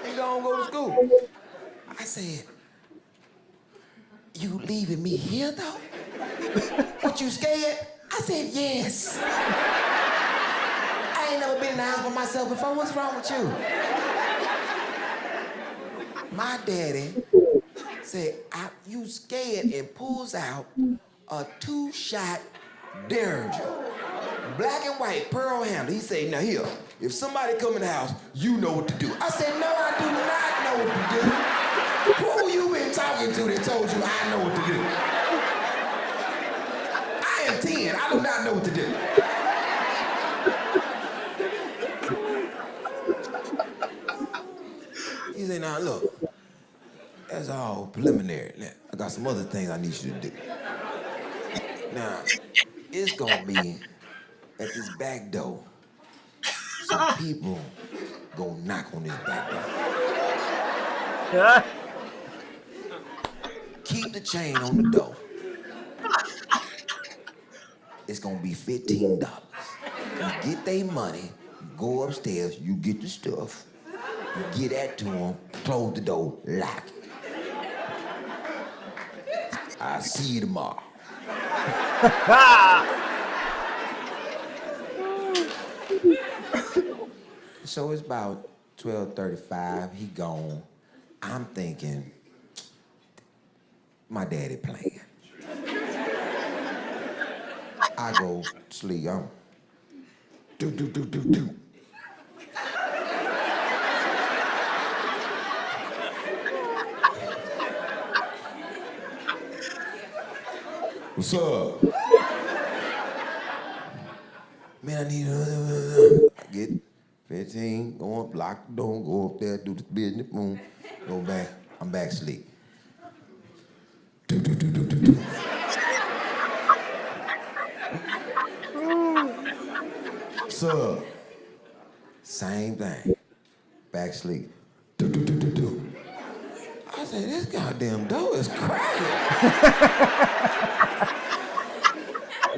He gonna go to school. I said, you leaving me here, though? What, you scared? I said, yes. I ain't never been in the house by myself before. What's wrong with you? My daddy said, you scared, and pulls out a 2-shot Derringer. Black and white, pearl handle. He said, now here, if somebody come in the house, you know what to do. I said, no, I do not know what to do. Who you been talking to that told you I know what to do? I am 10, I do not know what to do. He said, now look, that's all preliminary. Now, I got some other things I need you to do. Now, it's gonna be at this back door. Some people gonna knock on this back door. Keep the chain on the door. It's gonna be $15. You get their money, you go upstairs, you get the stuff, you get that to them, close the door, lock it. I'll see you tomorrow. So it's about 12:35, he gone. I'm thinking, my daddy playing. I go sleep, I'm do. What's up? Man, I need I get 15, go up, lock the door, go up there, do the business, boom, go back. I'm back asleep. Do. What's up? Same thing. Back asleep. Do. I said, this goddamn door is cracking.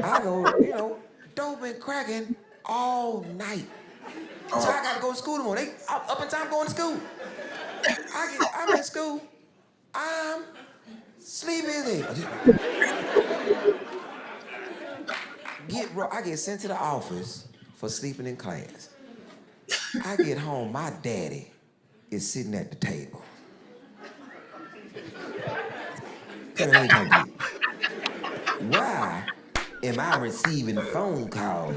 I go, door been cracking all night. So I gotta go to school tomorrow. They up in time going to school. I'm in school. I'm sleepy as hell. I get sent to the office for sleeping in class. I get home, my daddy is sitting at the table. Tell me, let me talk to you. Why am I receiving phone calls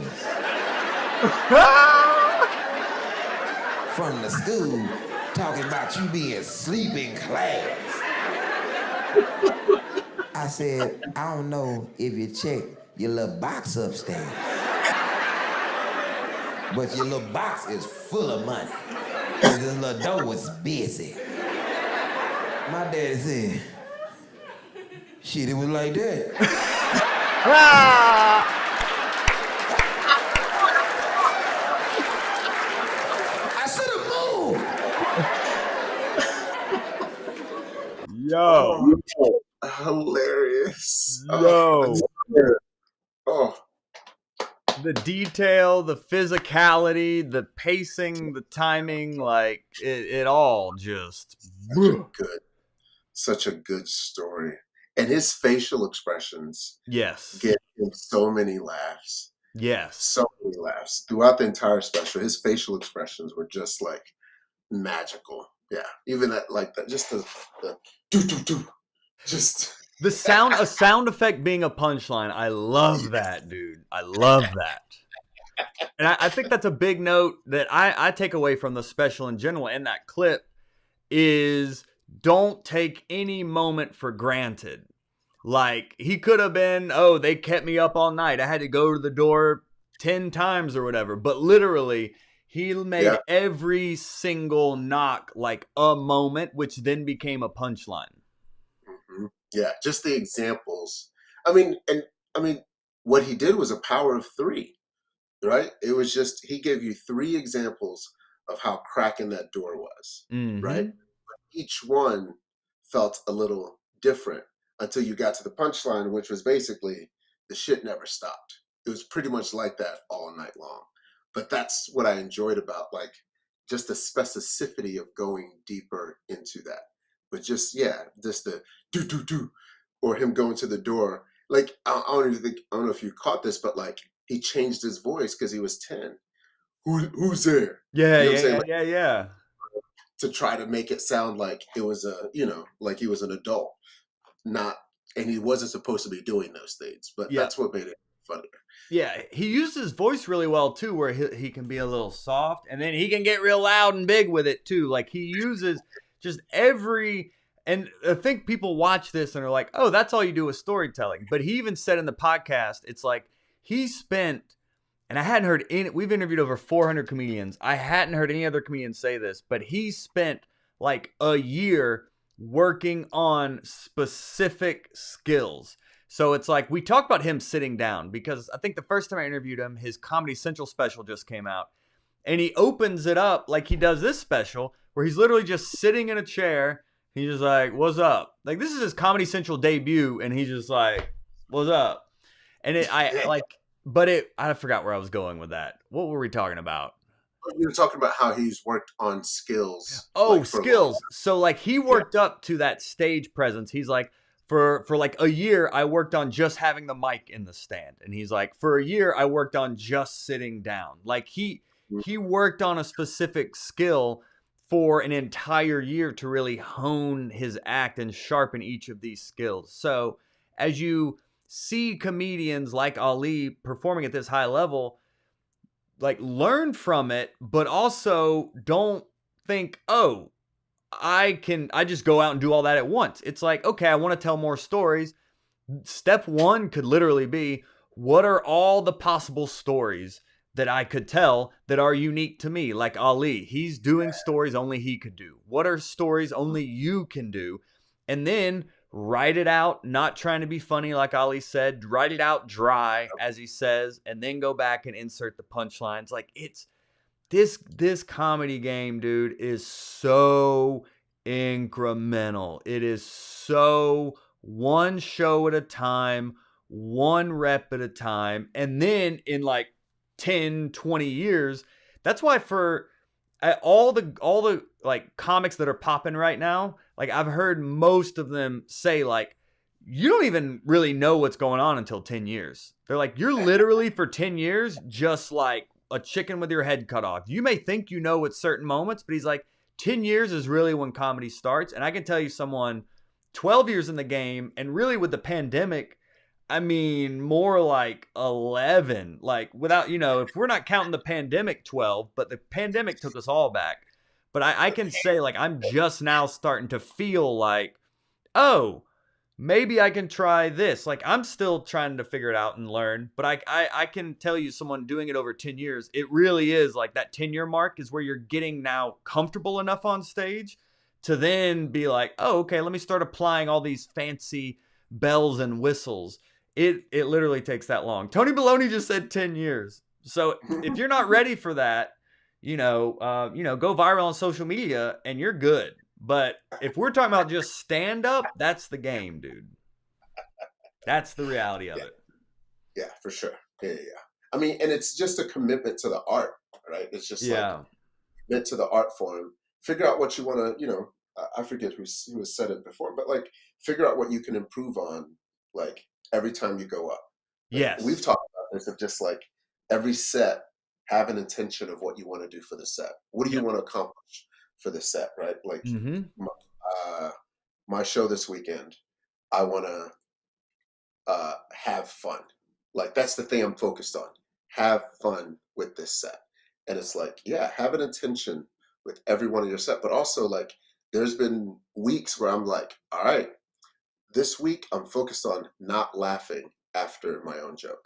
from the school talking about you being asleep in class? I said, I don't know if you checked your little box upstairs, but your little box is full of money. Cause this little door was busy. My daddy said, shit, it was like that. I should have moved. Yo. Hilarious. Yo. Oh. The detail, the physicality, the pacing, the timing, like it all just Good. Such a good story. And his facial expressions yes. get him so many laughs. Yes. So many laughs. Throughout the entire special, his facial expressions were just like magical. Yeah. Even that, like that, just the do. Just a sound effect being a punchline. I love that, dude. I love that. And I think that's a big note that I take away from the special in general and that clip is don't take any moment for granted. Like, he could have been, oh, they kept me up all night. I had to go to the door 10 times or whatever. But literally, he made every single knock like a moment, which then became a punchline. Mm-hmm. Yeah, just the examples. I mean, what he did was a power of three, right? It was just, he gave you three examples of how cracking that door was, right? Each one felt a little different until you got to the punchline, which was basically the shit never stopped. It was pretty much like that all night long. But that's what I enjoyed about, like, just the specificity of going deeper into that. But just the do, or him going to the door. Like, I don't know if you caught this, but like he changed his voice because he was 10. Who's there? Yeah, you know what I'm saying? Yeah. To try to make it sound like it was like he was an adult, and he wasn't supposed to be doing those things. But that's what made it funnier. Yeah, he used his voice really well too, where he can be a little soft, and then he can get real loud and big with it too. Like, he uses just and I think people watch this and are like, oh, that's all you do with storytelling. But he even said in the podcast, it's like he spent, and I hadn't heard we've interviewed over 400 comedians. I hadn't heard any other comedian say this, but he spent like a year working on specific skills. So it's like, we talked about him sitting down because I think the first time I interviewed him, his Comedy Central special just came out. And he opens it up like he does this special, where he's literally just sitting in a chair. He's just like, what's up? Like, this is his Comedy Central debut, and he's just like, what's up? And I forgot where I was going with that. What were we talking about? You were talking about how he's worked on skills. Oh, like, skills. So like he worked up to that stage presence. He's like, for like a year, I worked on just having the mic in the stand. And he's like, for a year, I worked on just sitting down. Like he worked on a specific skill for an entire year to really hone his act and sharpen each of these skills. So as you see comedians like Ali performing at this high level, like, learn from it, but also don't think, oh, I just go out and do all that at once. It's like, okay, I want to tell more stories. Step one could literally be, what are all the possible stories that I could tell that are unique to me? Like Ali, he's doing stories only he could do. What are stories only you can do? And then write it out, not trying to be funny like Ali said. Write it out dry, as he says, and then go back and insert the punchlines. Like, it's this comedy game, dude, is so incremental. It is so one show at a time, one rep at a time. And then in like 10, 20 years, that's why for all the like comics that are popping right now, like, I've heard most of them say, like, you don't even really know what's going on until 10 years. They're like, you're literally for 10 years just like a chicken with your head cut off. You may think you know at certain moments, but he's like, 10 years is really when comedy starts. And I can tell you someone 12 years in the game, and really with the pandemic, I mean, more like 11, like without, if we're not counting the pandemic, 12, but the pandemic took us all back. But I can say, like, I'm just now starting to feel like, oh, maybe I can try this. Like, I'm still trying to figure it out and learn, but I can tell you, someone doing it over 10 years, it really is like that 10-year mark is where you're getting now comfortable enough on stage to then be like, oh, okay, let me start applying all these fancy bells and whistles. It literally takes that long. Tony Baloney just said 10 years. So if you're not ready for that, go viral on social media and you're good. But if we're talking about just stand up, that's the game, dude. That's the reality of it. Yeah, for sure. Yeah. I mean, and it's just a commitment to the art, right? It's just like meant to the art form. Figure out what you want to, I forget who has said it before, but like figure out what you can improve on, like every time you go up. Like, yes. We've talked about this of just like every set, have an intention of what you want to do for the set. What do you want to accomplish for the set, right? Like my show this weekend, I want to have fun. Like that's the thing I'm focused on. Have fun with this set. And it's like, yeah, have an intention with every one of your set. But also like there's been weeks where I'm like, all right, this week I'm focused on not laughing after my own joke.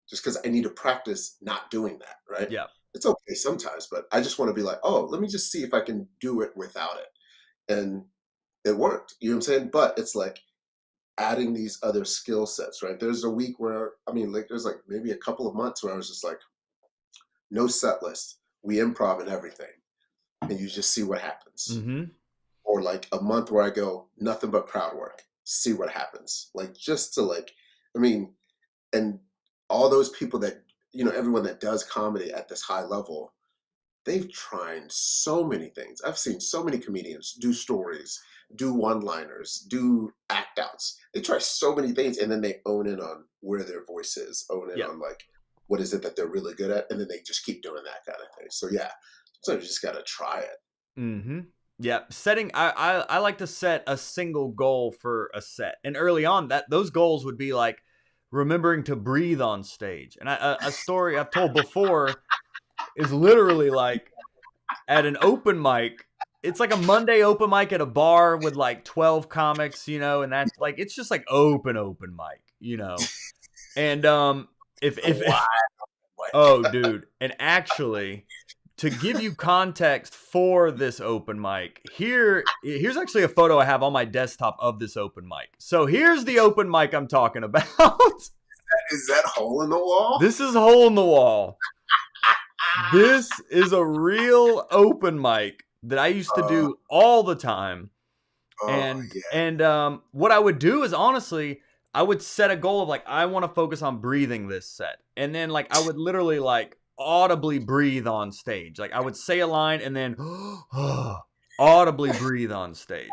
Just because I need to practice not doing that, right? Yeah. It's okay sometimes, but I just want to be like, oh, let me just see if I can do it without it. And it worked, you know what I'm saying? But it's like adding these other skill sets, right? There's a week where, there's like maybe a couple of months where I was just like, no set list. We improv and everything. And you just see what happens. Mm-hmm. Or like a month where I go, nothing but crowd work. See what happens. Like just to like, and all those people that, everyone that does comedy at this high level, they've tried so many things. I've seen so many comedians do stories, do one-liners, do act outs. They try so many things and then they own in on where their voice is, own in on like, what is it that they're really good at? And then they just keep doing that kind of thing. So yeah, sometimes you just got to try it. Mm-hmm. Yeah. Setting, I like to set a single goal for a set. And early on those goals would be like remembering to breathe on stage. And a story I've told before is literally like at an open mic. It's like a Monday open mic at a bar with like 12 comics, and that's like, it's just like open mic, and, oh dude. And actually to give you context for this open mic, here's actually a photo I have on my desktop of this open mic. So here's the open mic I'm talking about. Is that hole in the wall? This is hole in the wall. This is a real open mic that I used to do all the time. And what I would do is honestly, I would set a goal of like, I want to focus on breathing this set. And then like, I would literally like audibly breathe on stage. Like I would say a line and then audibly breathe on stage.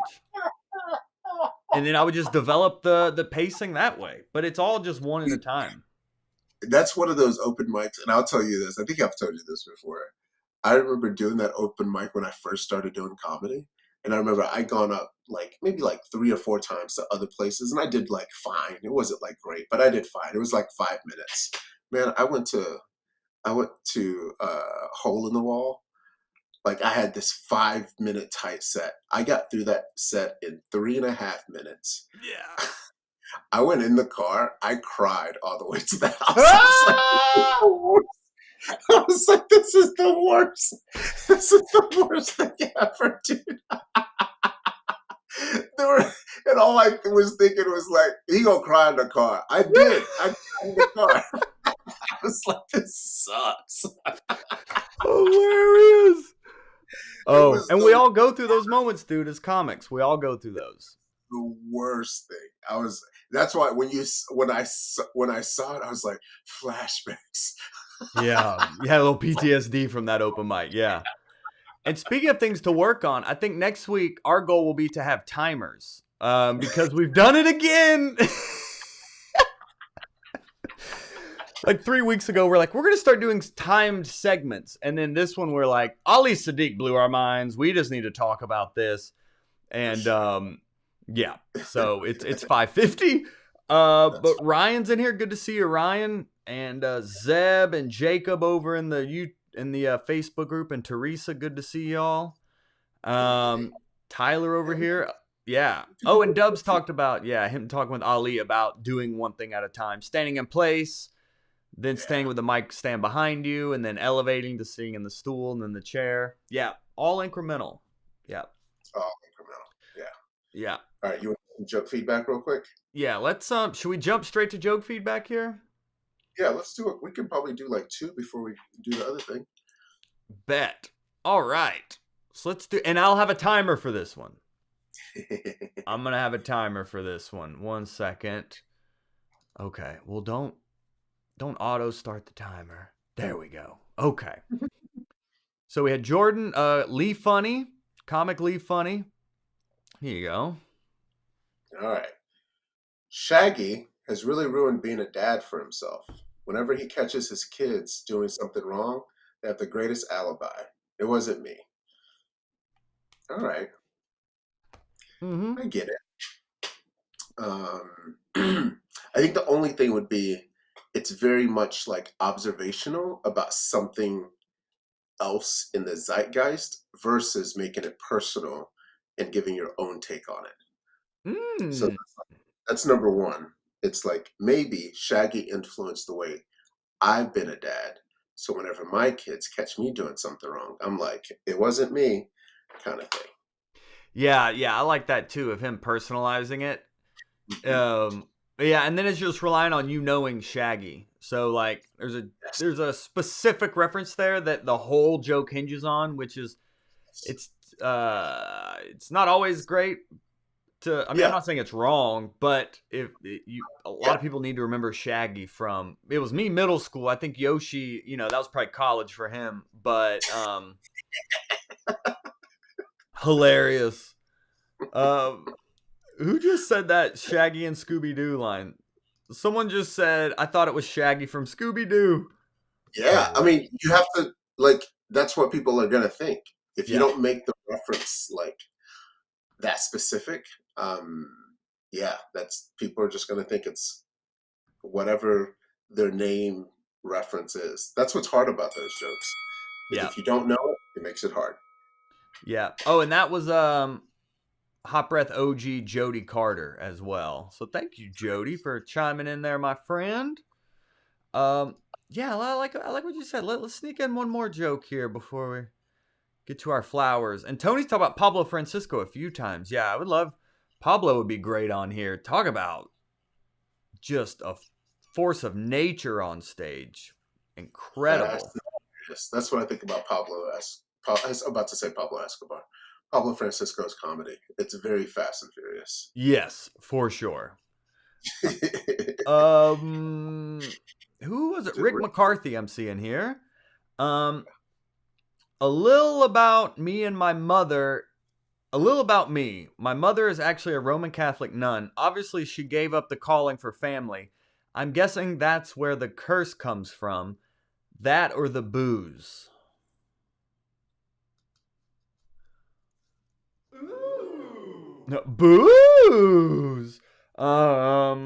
And then I would just develop the pacing that way. But it's all just one at a time. That's one of those open mics. And I'll tell you this. I think I've told you this before. I remember doing that open mic when I first started doing comedy. And I remember I'd gone up like maybe like 3 or 4 times to other places. And I did like fine. It wasn't like great, but I did fine. It was like 5 minutes. Man, I went to Hole in the Wall. Like I had this 5-minute tight set. I got through that set in 3.5 minutes. Yeah. I went in the car. I cried all the way to the house. I was like, this is the worst. This is the worst thing ever, dude. And all I was thinking was like, he gonna cry in the car. I did. I cried in the car. I was like, this sucks. Hilarious. Oh, and we all go through those moments, dude, as comics. We all go through those. The worst thing. That's why when I saw it, I was like, flashbacks. Yeah. You had a little PTSD from that open mic. Yeah. And speaking of things to work on, I think next week our goal will be to have timers. because we've done it again. Like 3 weeks ago, we're like, we're going to start doing timed segments. And then this one, we're like, Ali Siddiq blew our minds. We just need to talk about this. And yeah, so it's 5:50. But Ryan's in here. Good to see you, Ryan. And Zeb and Jacob over in the Facebook group. And Teresa, good to see y'all. Tyler over here. Yeah. Oh, and Dubs talked about, him talking with Ali about doing one thing at a time. Standing in place. Then staying with the mic stand behind you, and then elevating to sitting in the stool and then the chair. Yeah, all incremental. Yeah. All incremental. Yeah. Yeah. All right, you want some joke feedback real quick? Yeah, let's should we jump straight to joke feedback here? Yeah, let's do it. We can probably do like 2 before we do the other thing. Bet. All right. So let's do, and I'll have a timer for this one. I'm gonna have a timer for this one. 1 second. Okay. Well, don't auto start the timer. There we go. Okay. So we had Jordan, Lee Funny, comic Lee Funny. Here you go. All right. Shaggy has really ruined being a dad for himself. Whenever he catches his kids doing something wrong, they have the greatest alibi. It wasn't me. All right. Mm-hmm. I get it. I think the only thing would be it's very much like observational about something else in the zeitgeist versus making it personal and giving your own take on it. So that's number one. It's like maybe Shaggy influenced the way I've been a dad. So whenever my kids catch me doing something wrong, I'm like, it wasn't me, kind of thing. Yeah, I like that too, of him personalizing it. Yeah, and then it's just relying on you knowing Shaggy. So like there's a specific reference there that the whole joke hinges on, which is it's not always great to, I mean, I'm not saying it's wrong, but if a lot of people need to remember Shaggy from, it was me middle school. I think Yoshi, that was probably college for him, but hilarious. Who just said that Shaggy and Scooby-Doo line? Someone just said, I thought it was Shaggy from Scooby-Doo. Yeah, I mean, you have to, like, that's what people are going to think. If you don't make the reference, like, that specific, that's, people are just going to think it's whatever their name reference is. That's what's hard about those jokes. If you don't know it, it makes it hard. Yeah. Oh, and that was, Hot Breath OG Jody Carter as well. So thank you, Jody, for chiming in there, my friend. I like what you said. Let's sneak in one more joke here before we get to our flowers. And Tony's talked about Pablo Francisco a few times. Yeah, I would love, Pablo would be great on here. Talk about just a force of nature on stage. Incredible. That's what I think about Pablo. I was about to say Pablo Escobar. Pablo Francisco's comedy. It's very fast and furious. Yes, for sure. Who was it? Rick McCarthy I'm seeing here. A little about me and my mother. A little about me. My mother is actually a Roman Catholic nun. Obviously, she gave up the calling for family. I'm guessing that's where the curse comes from. That or the booze. No, booze. A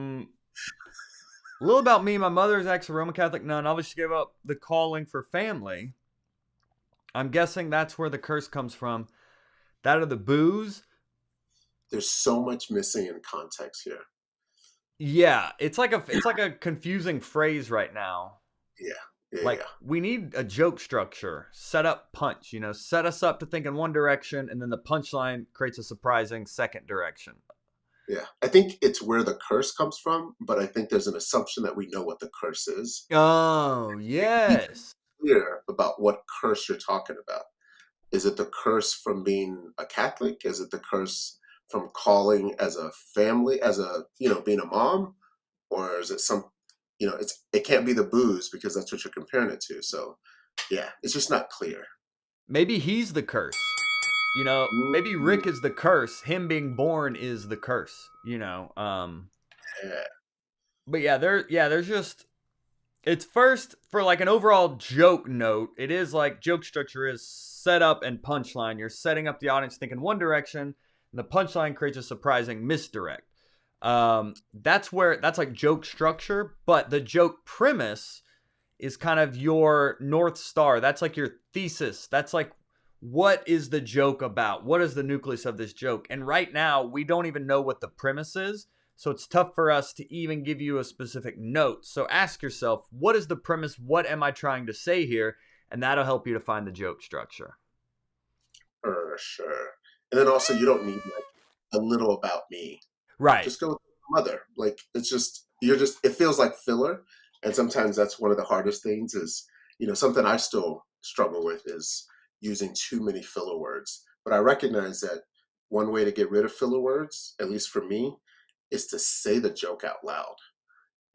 little about me. My mother is actually a Roman Catholic nun. Obviously, she gave up the calling for family. I'm guessing that's where the curse comes from. That or the booze. There's so much missing in context here. Yeah, it's like a confusing phrase right now. We need a joke structure, set up, punch, set us up to think in one direction, and then the punchline creates a surprising second direction. Yeah, I think it's where the curse comes from, but I think there's an assumption that we know what the curse is. Oh, yes. Clear about what curse you're talking about. Is it the curse from being a Catholic? Is it the curse from calling as a family, as a, being a mom? Or is it some, it can't be the booze because that's what you're comparing it to. So, yeah, it's just not clear. Maybe he's the curse. You know, maybe Rick is the curse. Him being born is the curse. You know. Yeah. But yeah, there's just it's first for like an overall joke note. It is like joke structure is set up and punchline. You're setting up the audience thinking one direction, and the punchline creates a surprising misdirect. That's like joke structure, but the joke premise is kind of your North Star. That's like your thesis. That's like, what is the joke about? What is the nucleus of this joke? And right now, we don't even know what the premise is. So it's tough for us to even give you a specific note. So ask yourself, what is the premise? What am I trying to say here? And that'll help you to find the joke structure. For sure. And then also, you don't need like a little about me. Right. Just go with mother. Like, it's just, it feels like filler. And sometimes that's one of the hardest things is, something I still struggle with is using too many filler words. But I recognize that one way to get rid of filler words, at least for me, is to say the joke out loud.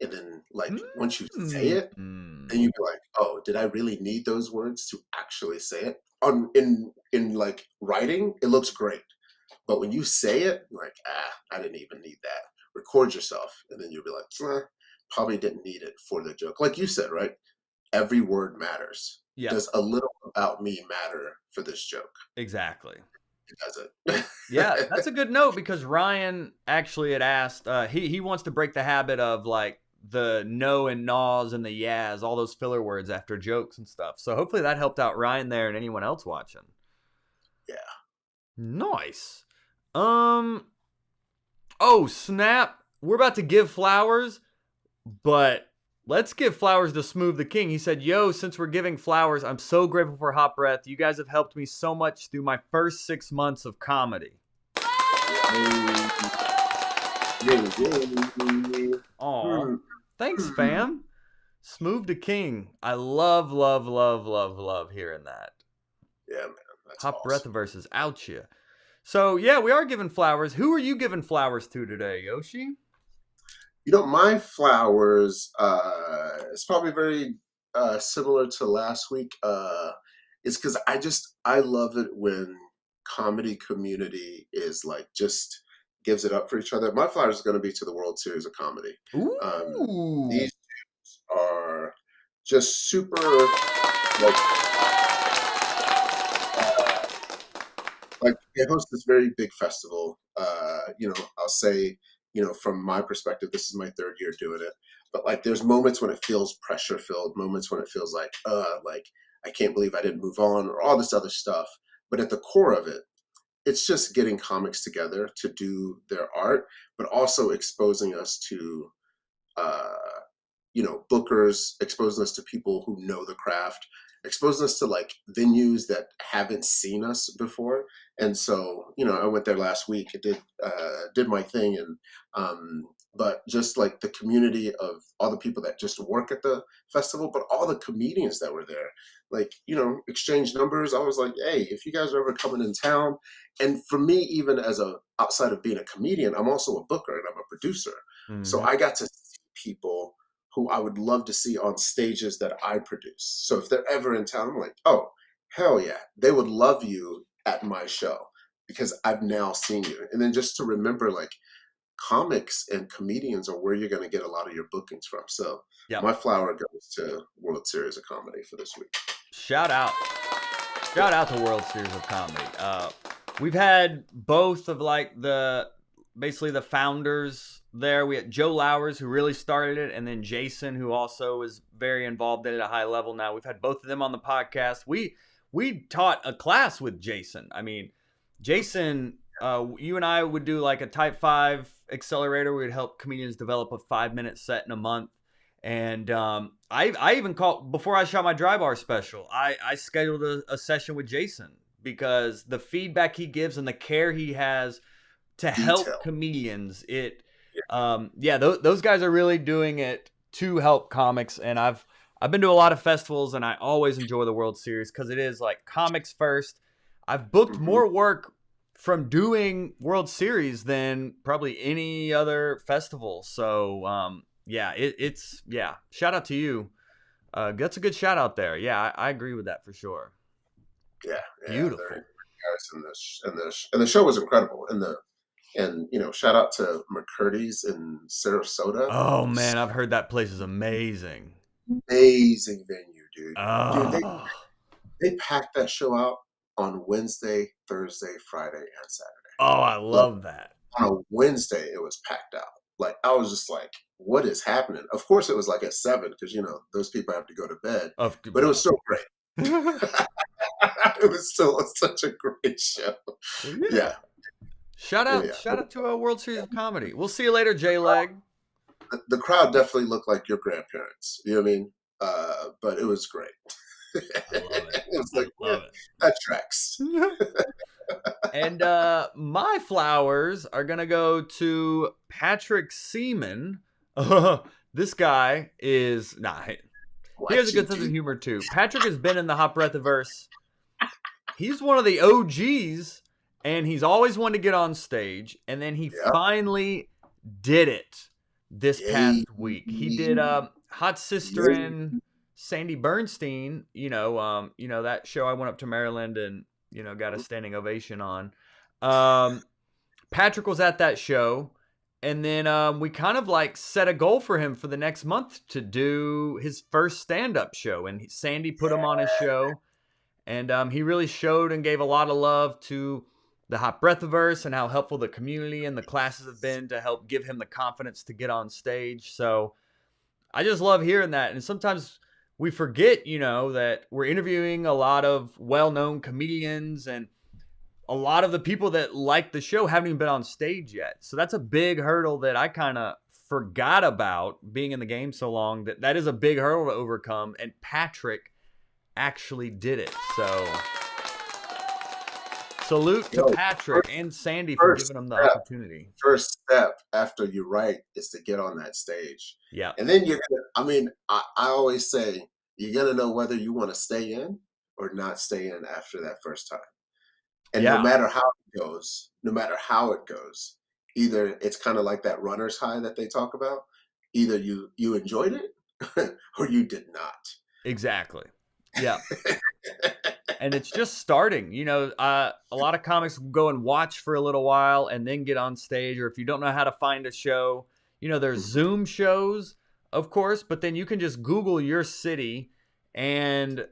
And then, like, once you say it, then you be like, oh, did I really need those words to actually say it? In like writing, it looks great. But when you say it, you're like, I didn't even need that. Record yourself, and then you'll be like, probably didn't need it for the joke. Like you said, right? Every word matters. Yeah. Does a little about me matter for this joke? Exactly. It doesn't. Yeah, that's a good note because Ryan actually had asked, he wants to break the habit of like the no and naws and the yas, all those filler words after jokes and stuff. So hopefully that helped out Ryan there and anyone else watching. Yeah. Nice. Oh, snap. We're about to give flowers, but let's give flowers to Smooth the King. He said, yo, since we're giving flowers, I'm so grateful for Hot Breath. You guys have helped me so much through my first 6 months of comedy. Aw, thanks, fam. Smooth the King. I love hearing that. Yeah, man. That's Hot awesome. Breath versus Ouchia. So, yeah, we are giving flowers. Who are you giving flowers to today, Yoshi? My flowers, it's probably very similar to last week. It's because I love it when comedy community is like just gives it up for each other. My flowers is going to be to the World Series of Comedy. Ooh. These dudes are just super like they host this very big festival. I'll say, from my perspective, this is my third year doing it. But like there's moments when it feels pressure filled, moments when it feels like I can't believe I didn't move on or all this other stuff. But at the core of it, it's just getting comics together to do their art, but also exposing us to uh, bookers, exposing us to people who know the craft, exposing us to like venues that haven't seen us before. And so, I went there last week. I did my thing, and but just like the community of all the people that just work at the festival, but all the comedians that were there, like exchange numbers. I was like, hey, if you guys are ever coming in town, and for me, even as outside of being a comedian, I'm also a booker and I'm a producer. Mm-hmm. So I got to see people who I would love to see on stages that I produce. So if they're ever in town, I'm like, oh, hell yeah. They would love you at my show because I've now seen you. And then just to remember, like, comics and comedians are where you're going to get a lot of your bookings from. So my flower goes to World Series of Comedy for this week. Shout out to World Series of Comedy. We've had both of like basically the founders there. We had Joe Lowers, who really started it, and then Jason, who also is very involved in it at a high level now. We've had both of them on the podcast. We taught a class with Jason. I mean, Jason, you and I would do like a Type 5 accelerator. We would help comedians develop a 5-minute set in a month. And I even called, before I shot my dry bar special, I scheduled a session with Jason because the feedback he gives and the care he has to help comedians, those guys are really doing it to help comics. And I've been to a lot of festivals, and I always enjoy the World Series because it is like comics first. I've booked more work from doing World Series than probably any other festival. So it's shout out to you. That's a good shout out there. Yeah, I agree with that for sure. Yeah, beautiful. guys, and the show was incredible. And shout out to McCurdy's in Sarasota. Oh man, I've heard that place is amazing. Amazing venue, dude. Dude, Oh, they packed that show out on Wednesday, Thursday, Friday, and Saturday. oh, I Like, love that. on a Wednesday, it was packed out. Like, I was just like, what is happening? Of course, it was like at 7 because, those people have to go to bed. Of But it was so great. It was still such a great show. Well, Yeah. Shout out to a World Series of Comedy. We'll see you later, J Leg. The crowd definitely looked like your grandparents. You know what I mean? But it was great. I love it. It was like, I love that tracks. And my flowers are gonna go to Patrick Seaman. This guy is he has a good sense of humor too. Patrick has been in the Hot Breathiverse. He's one of the OGs, and he's always wanted to get on stage. And then he finally did it this past week. He did Hot Sister and Sandy Bernstein. That show I went up to Maryland and got a standing ovation on. Patrick was at that show, and then we kind of like set a goal for him for the next month to do his first stand-up show, and Sandy put him on his show, and he really showed and gave a lot of love to the Hot Breathiverse and how helpful the community and the classes have been to help give him the confidence to get on stage. So I just love hearing that, and sometimes we forget, that we're interviewing a lot of well-known comedians, and a lot of the people that like the show haven't even been on stage yet. So that's a big hurdle that I kind of forgot about being in the game so long. That is a big hurdle to overcome, and Patrick actually did it. So salute to Patrick and Sandy for giving him the opportunity. First step after you write is to get on that stage. Yeah. And then I always say, you're going to know whether you want to stay in or not stay in after that first time. And no matter how it goes, either it's kind of like that runner's high that they talk about, either you enjoyed it or you did not. Exactly. Yeah. And it's just starting. A lot of comics go and watch for a little while and then get on stage. Or if you don't know how to find a show, there's Zoom shows, of course, but then you can just Google your city and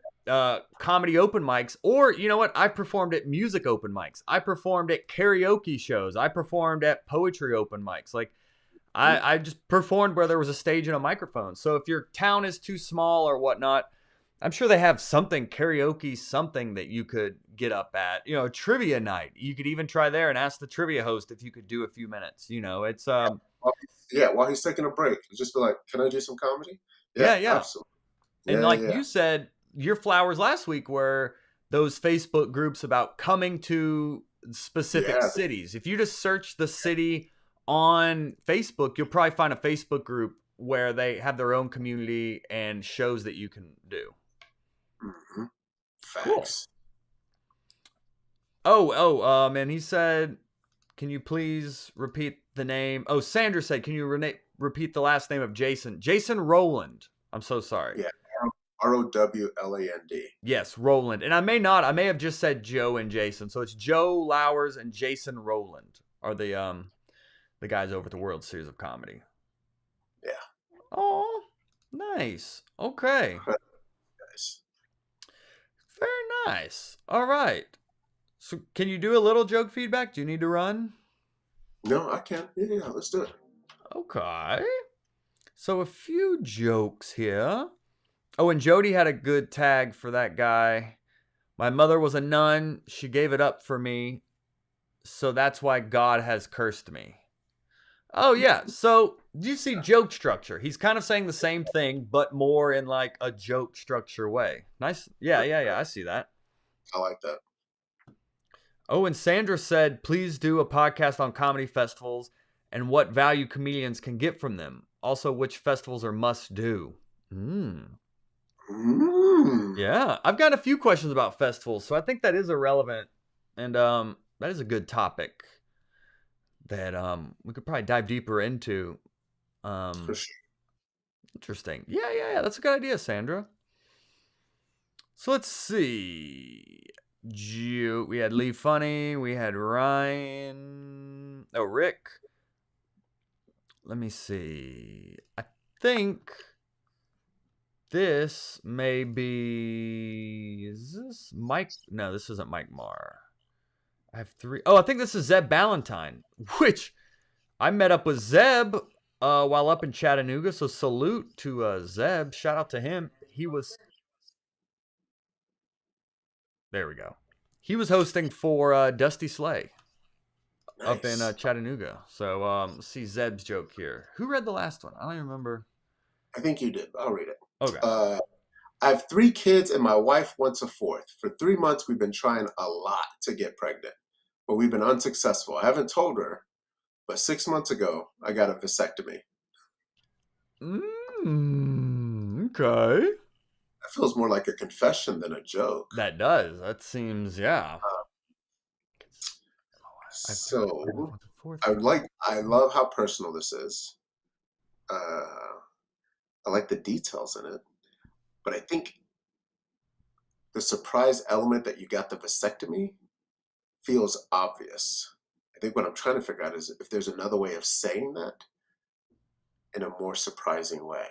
comedy open mics. Or, you know what? I performed at music open mics. I performed at karaoke shows. I performed at poetry open mics. Like, I just performed where there was a stage and a microphone. So if your town is too small or whatnot, I'm sure they have something, karaoke, something that you could get up at. Trivia night. You could even try there and ask the trivia host if you could do a few minutes. It's while he's taking a break, just be like, "Can I do some comedy?" Yeah. Absolutely. And you said, your flowers last week were those Facebook groups about coming to specific cities. If you just search the city on Facebook, you'll probably find a Facebook group where they have their own community and shows that you can do. Mm-hmm. Facts. Cool. And he said, can you please repeat the name? Oh, Sandra said, can you repeat the last name of Jason? Jason Rowland. I'm so sorry. Yeah. Rowland. Yes, Rowland. And I may have just said Joe and Jason. So it's Joe Lowers and Jason Rowland are the guys over at the World Series of Comedy. Yeah. Oh, nice. Okay. Nice. Very nice. All right. So can you do a little joke feedback? Do you need to run? No, I can. Yeah, let's do it. Okay. So a few jokes here. Oh, and Jody had a good tag for that guy. My mother was a nun. She gave it up for me. So that's why God has cursed me. Oh, yeah. So do you see joke structure? He's kind of saying the same thing, but more in like a joke structure way. Nice. Yeah. I see that. I like that. Oh, and Sandra said, please do a podcast on comedy festivals and what value comedians can get from them. Also, which festivals are must do. Yeah, I've got a few questions about festivals, so I think that is irrelevant, and that is a good topic that we could probably dive deeper into. For sure. Interesting. Yeah, that's a good idea, Sandra. So let's see. We had Lee Funny. We had Ryan. Oh, Rick. Let me see. I think this may be. Is this Mike? No, this isn't Mike Marr. I have 3. Oh, I think this is Zeb Ballantyne, which I met up with Zeb while up in Chattanooga. So salute to Zeb. Shout out to him. He was. There we go. He was hosting for Dusty Slay up in Nice. Chattanooga. So let's see Zeb's joke here. Who read the last one? I don't even remember. I think you did. I'll read it. Okay. I have 3 kids and my wife wants a 4th. For 3 months, we've been trying a lot to get pregnant, but we've been unsuccessful. I haven't told her, but 6 months ago, I got a vasectomy. Okay. That feels more like a confession than a joke. That does. That seems, yeah. So I love how personal this is. I like the details in it, but I think the surprise element that you got the vasectomy feels obvious. I think what I'm trying to figure out is if there's another way of saying that in a more surprising way.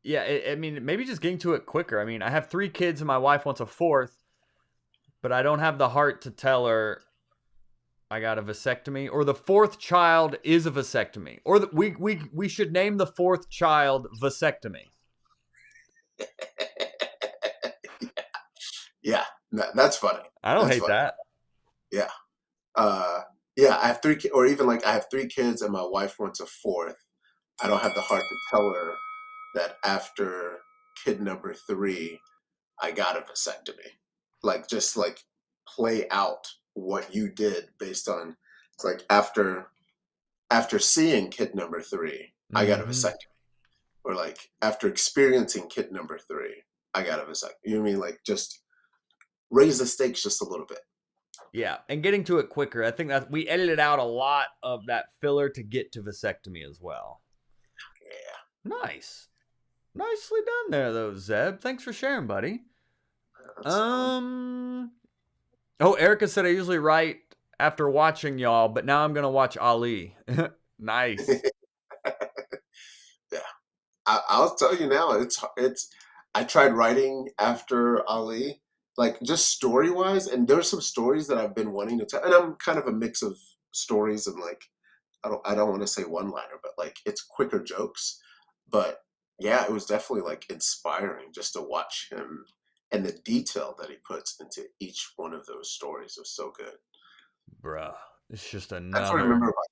Yeah, I mean, maybe just getting to it quicker. I mean, I have 3 kids and my wife wants a 4th, but I don't have the heart to tell her I got a vasectomy, or the 4th child is a vasectomy, or we should name the 4th child vasectomy. Yeah, that's funny. I don't hate that. Yeah. Yeah, I have 3 kids, or even like I have 3 kids and my wife wants a 4th. I don't have the heart to tell her that after kid number 3, I got a vasectomy. Like, just like play out what you did based on, it's like after seeing kid number 3, I got a vasectomy. Or like after experiencing kid number 3, I got a vasectomy. You know what I mean? Like, just raise the stakes just a little bit. Yeah, and getting to it quicker. I think that we edited out a lot of that filler to get to vasectomy as well. Yeah. Nice. Nicely done there, though, Zeb. Thanks for sharing, buddy. Oh, Erica said I usually write after watching y'all, but now I'm going to watch Ali. Nice. Yeah. I'll tell you now, it's I tried writing after Ali, like just story wise, and there's some stories that I've been wanting to tell, and I'm kind of a mix of stories and like I don't want to say one liner, but like it's quicker jokes. But yeah, it was definitely like inspiring just to watch him and the detail that he puts into each one of those stories was so good. Bruh, it's just That's what I another. remember about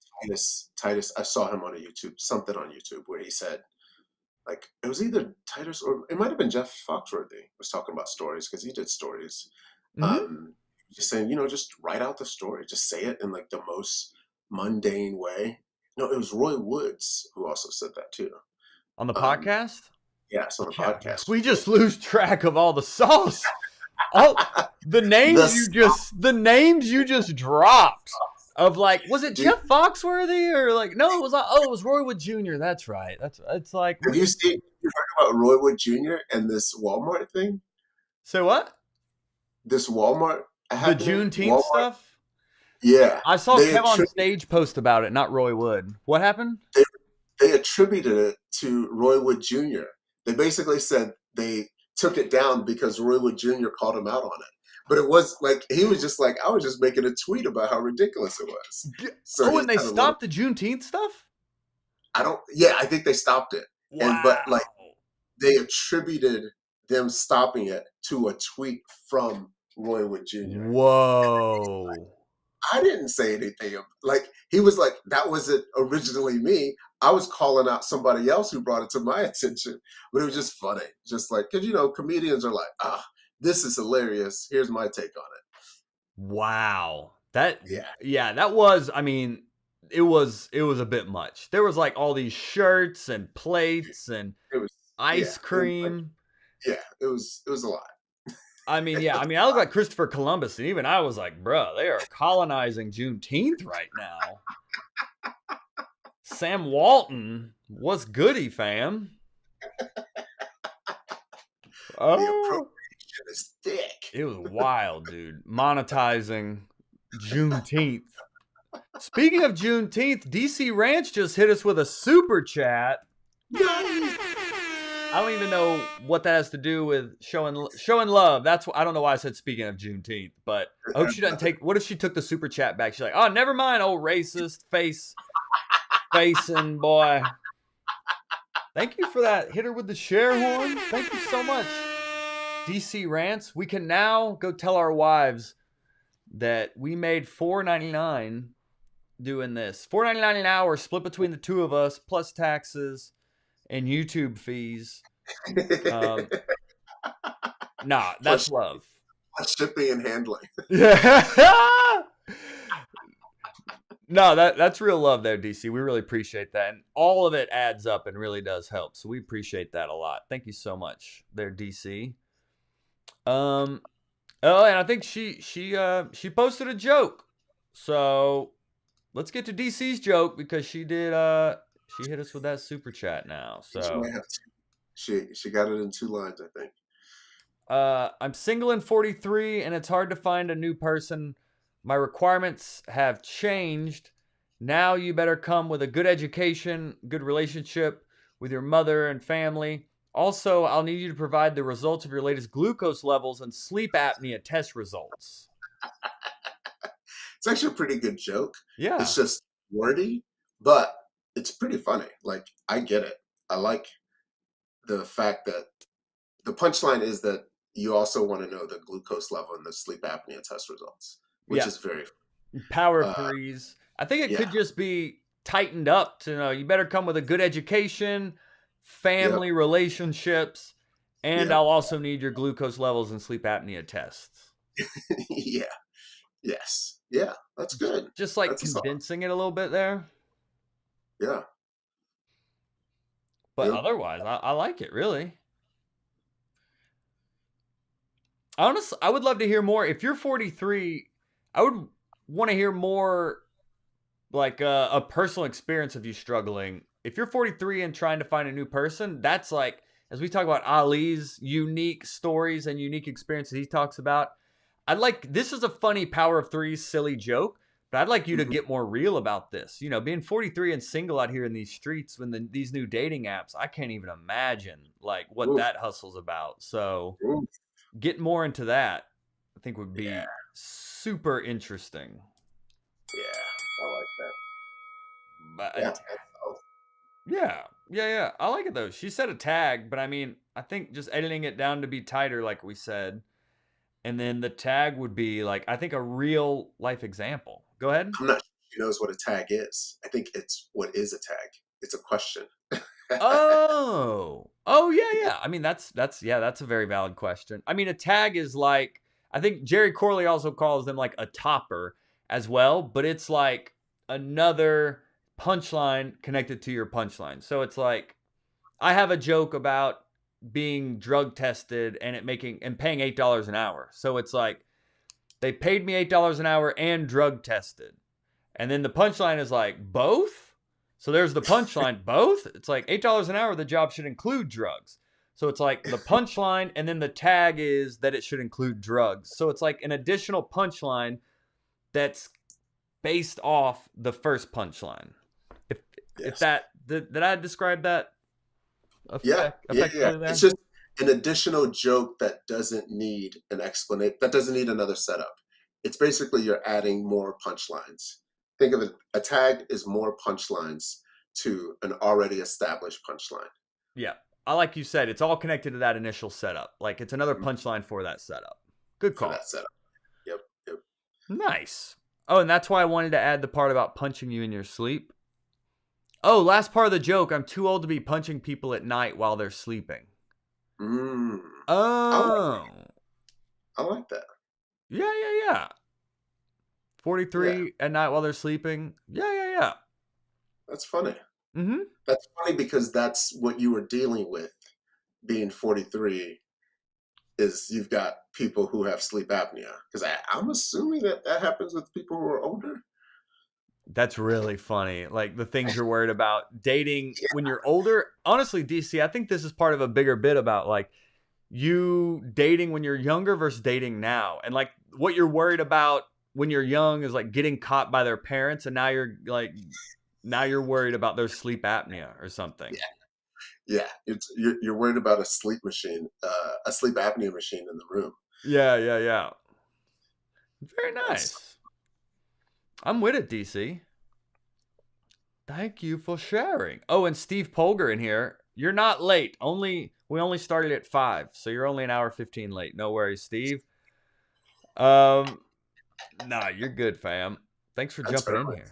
Titus. I saw him on something on YouTube where he said, like, it was either Titus or it might have been Jeff Foxworthy was talking about stories because he did stories. Just saying, just write out the story, just say it in like the most mundane way. No, it was Roy Woods who also said that too. On the podcast? Yeah, it's on the podcast. We just lose track of all the sauce. The names you just dropped. Of like, was it Jeff Foxworthy or like? No, it was Roy Wood Jr. That's right. It's like. Have you heard about Roy Wood Jr. and this Walmart thing? So what? This Walmart. The Juneteenth stuff. Yeah, I saw Kev on stage post about it. Not Roy Wood. What happened? They attributed it to Roy Wood Jr. They basically said they took it down because Roy Wood Jr. called him out on it. But it was like, he was just like, I was just making a tweet about how ridiculous it was. So and they stopped the Juneteenth stuff? I think they stopped it. Wow. But like, they attributed them stopping it to a tweet from Roy Wood Jr. Whoa. I didn't say anything. Like, he was like, that wasn't originally me. I was calling out somebody else who brought it to my attention. But it was just funny. Just like, because, comedians are like, this is hilarious. Here's my take on it. Wow. That was, I mean, it was a bit much. There was like all these shirts and plates and ice cream. It was a lot. I mean, I look like Christopher Columbus, and even I was like, bro, they are colonizing Juneteenth right now. Sam Walton, what's goody, fam? The appropriation shit is thick. It was wild, dude. Monetizing Juneteenth. Speaking of Juneteenth, DC Ranch just hit us with a super chat. I don't even know what that has to do with showing love. That's what, I don't know why I said speaking of Juneteenth, but I hope she doesn't take. What if she took the super chat back? She's like, oh, never mind, old racist facing boy. Thank you for that. Hit her with the share horn. Thank you so much, DC Rants. We can now go tell our wives that we made $4.99 doing this. $4.99 an hour, split between the two of us, plus taxes and YouTube fees. Nah, that's love. Shipping and handling. Yeah. No, that's real love there, DC. We really appreciate that. And all of it adds up and really does help. So we appreciate that a lot. Thank you so much there, DC. Oh, and I think she posted a joke. So let's get to DC's joke because she did she hit us with that super chat now. So she got it in 2 lines, I think. I'm single and 43 and it's hard to find a new person. My requirements have changed. Now you better come with a good education, good relationship with your mother and family. Also, I'll need you to provide the results of your latest glucose levels and sleep apnea test results. It's actually a pretty good joke. Yeah. It's just wordy, but it's pretty funny. Like, I get it. I like the fact that the punchline is that you also want to know the glucose level and the sleep apnea test results, which is very power threes. I think it could just be tightened up to know you better come with a good education, family relationships, and I'll also need your glucose levels and sleep apnea tests. Yeah. Yes. Yeah. That's good. Just like condensing it a little bit there. Yeah. But otherwise, I like it, really. Honestly, I would love to hear more. If you're 43, I would want to hear more like a personal experience of you struggling. If you're 43 and trying to find a new person, that's like, as we talk about Ali's unique stories and unique experiences he talks about, this is a funny power of threes silly joke, but I'd like you to get more real about this. You know, being 43 and single out here in these streets when these new dating apps, I can't even imagine like what that hustle's about. So get more into that, I think would be super interesting. Yeah, I like that. Yeah. I like it though. She said a tag, but I mean, I think just editing it down to be tighter, like we said. And then the tag would be like, I think a real life example. Go ahead. I'm not sure she knows what a tag is. I think it's what is a tag? It's a question. Oh, yeah. I mean, that's a very valid question. I mean, a tag is like, I think Jerry Corley also calls them like a topper as well, but it's like another punchline connected to your punchline. So it's like, I have a joke about being drug tested and paying $8 an hour. So it's like, they paid me $8 an hour and drug tested. And then the punchline is like, both? So there's the punchline, both? It's like $8 an hour, the job should include drugs. So it's like the punchline, and then the tag is that it should include drugs. So it's like an additional punchline that's based off the first punchline. If that, did I describe that effectively there? It's just an additional joke that doesn't need an explanation, that doesn't need another setup. It's basically you're adding more punchlines. Think of it, a tag is more punchlines to an already established punchline. Yeah. Like you said, it's all connected to that initial setup. Like it's another punchline for that setup. Good call. For that setup. Yep. Nice. Oh, and that's why I wanted to add the part about punching you in your sleep. Oh, last part of the joke. I'm too old to be punching people at night while they're sleeping. Oh. I like that. Yeah. 43 at night while they're sleeping. Yeah. That's funny. Mm-hmm. That's funny because that's what you were dealing with being 43 is you've got people who have sleep apnea. Because I'm assuming that happens with people who are older. That's really funny. Like the things you're worried about dating when you're older. Honestly, DC, I think this is part of a bigger bit about like you dating when you're younger versus dating now, and like what you're worried about when you're young is like getting caught by their parents, and now you're worried about their sleep apnea or something. Yeah, you're worried about a sleep machine, a sleep apnea machine in the room. Yeah, yeah, yeah. Very That's nice. I'm with it, DC. Thank you for sharing. Oh, and Steve Polgar in here. You're not late. We only started at 5, so you're only an hour 15 late. No worries, Steve. Um, nah, you're good, fam. Thanks for that's jumping hurt in my here.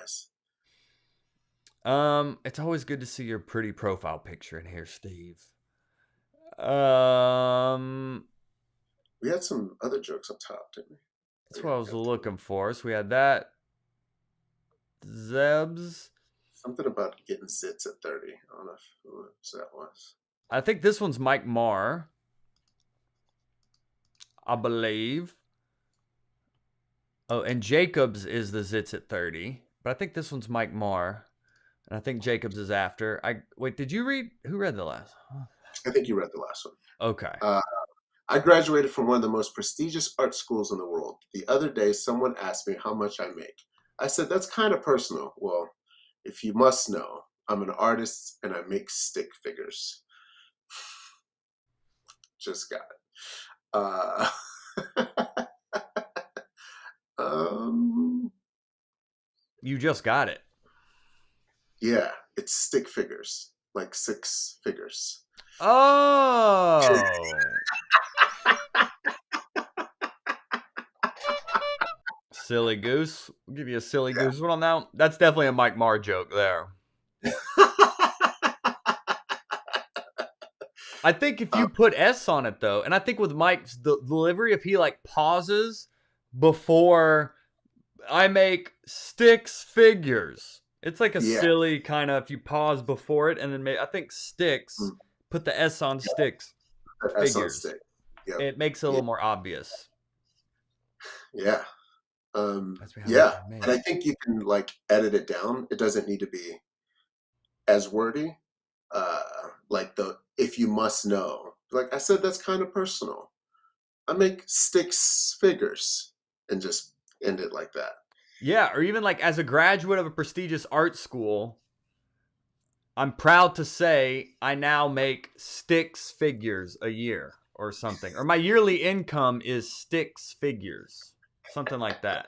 eyes. It's always good to see your pretty profile picture in here, Steve. Um, We had some other jokes up top, didn't we? that's Yeah, what I we was got through. looking for. So we had that. Zebs. Something about getting zits at 30. I don't know who that was. I think this one's Mike Marr. I believe. Oh, and Jacobs is the zits at 30. But I think this one's Mike Marr. And I think Jacobs is after. Wait, did you read? Who read the last? I think you read the last one. Okay. I graduated from one of the most prestigious art schools in the world. The other day, someone asked me how much I make. I said, that's kind of personal. Well, if you must know, I'm an artist and I make stick figures. Just got it. Um, You just got it. yeah, it's stick figures, like 6 figures. Oh. Silly goose. We'll give you a silly goose one on that. That's definitely a Mike Marr joke there. I think if you put S on it though, and I think with Mike's delivery, if he like pauses before I make sticks figures, it's like a Yeah. silly kind of if you pause before it and then I think sticks, put the S on sticks S on figures. stick. Yep. It makes it a little more obvious. Yeah. That's how Yeah. much I And I make. think you can like edit it down. It doesn't need to be as wordy. Like the if you must know. Like I said, that's kind of personal. I make sticks figures and just end it like that. Yeah, or even like as a graduate of a prestigious art school, I'm proud to say I now make sticks figures a year or something. Or my yearly income is sticks figures. Something like that.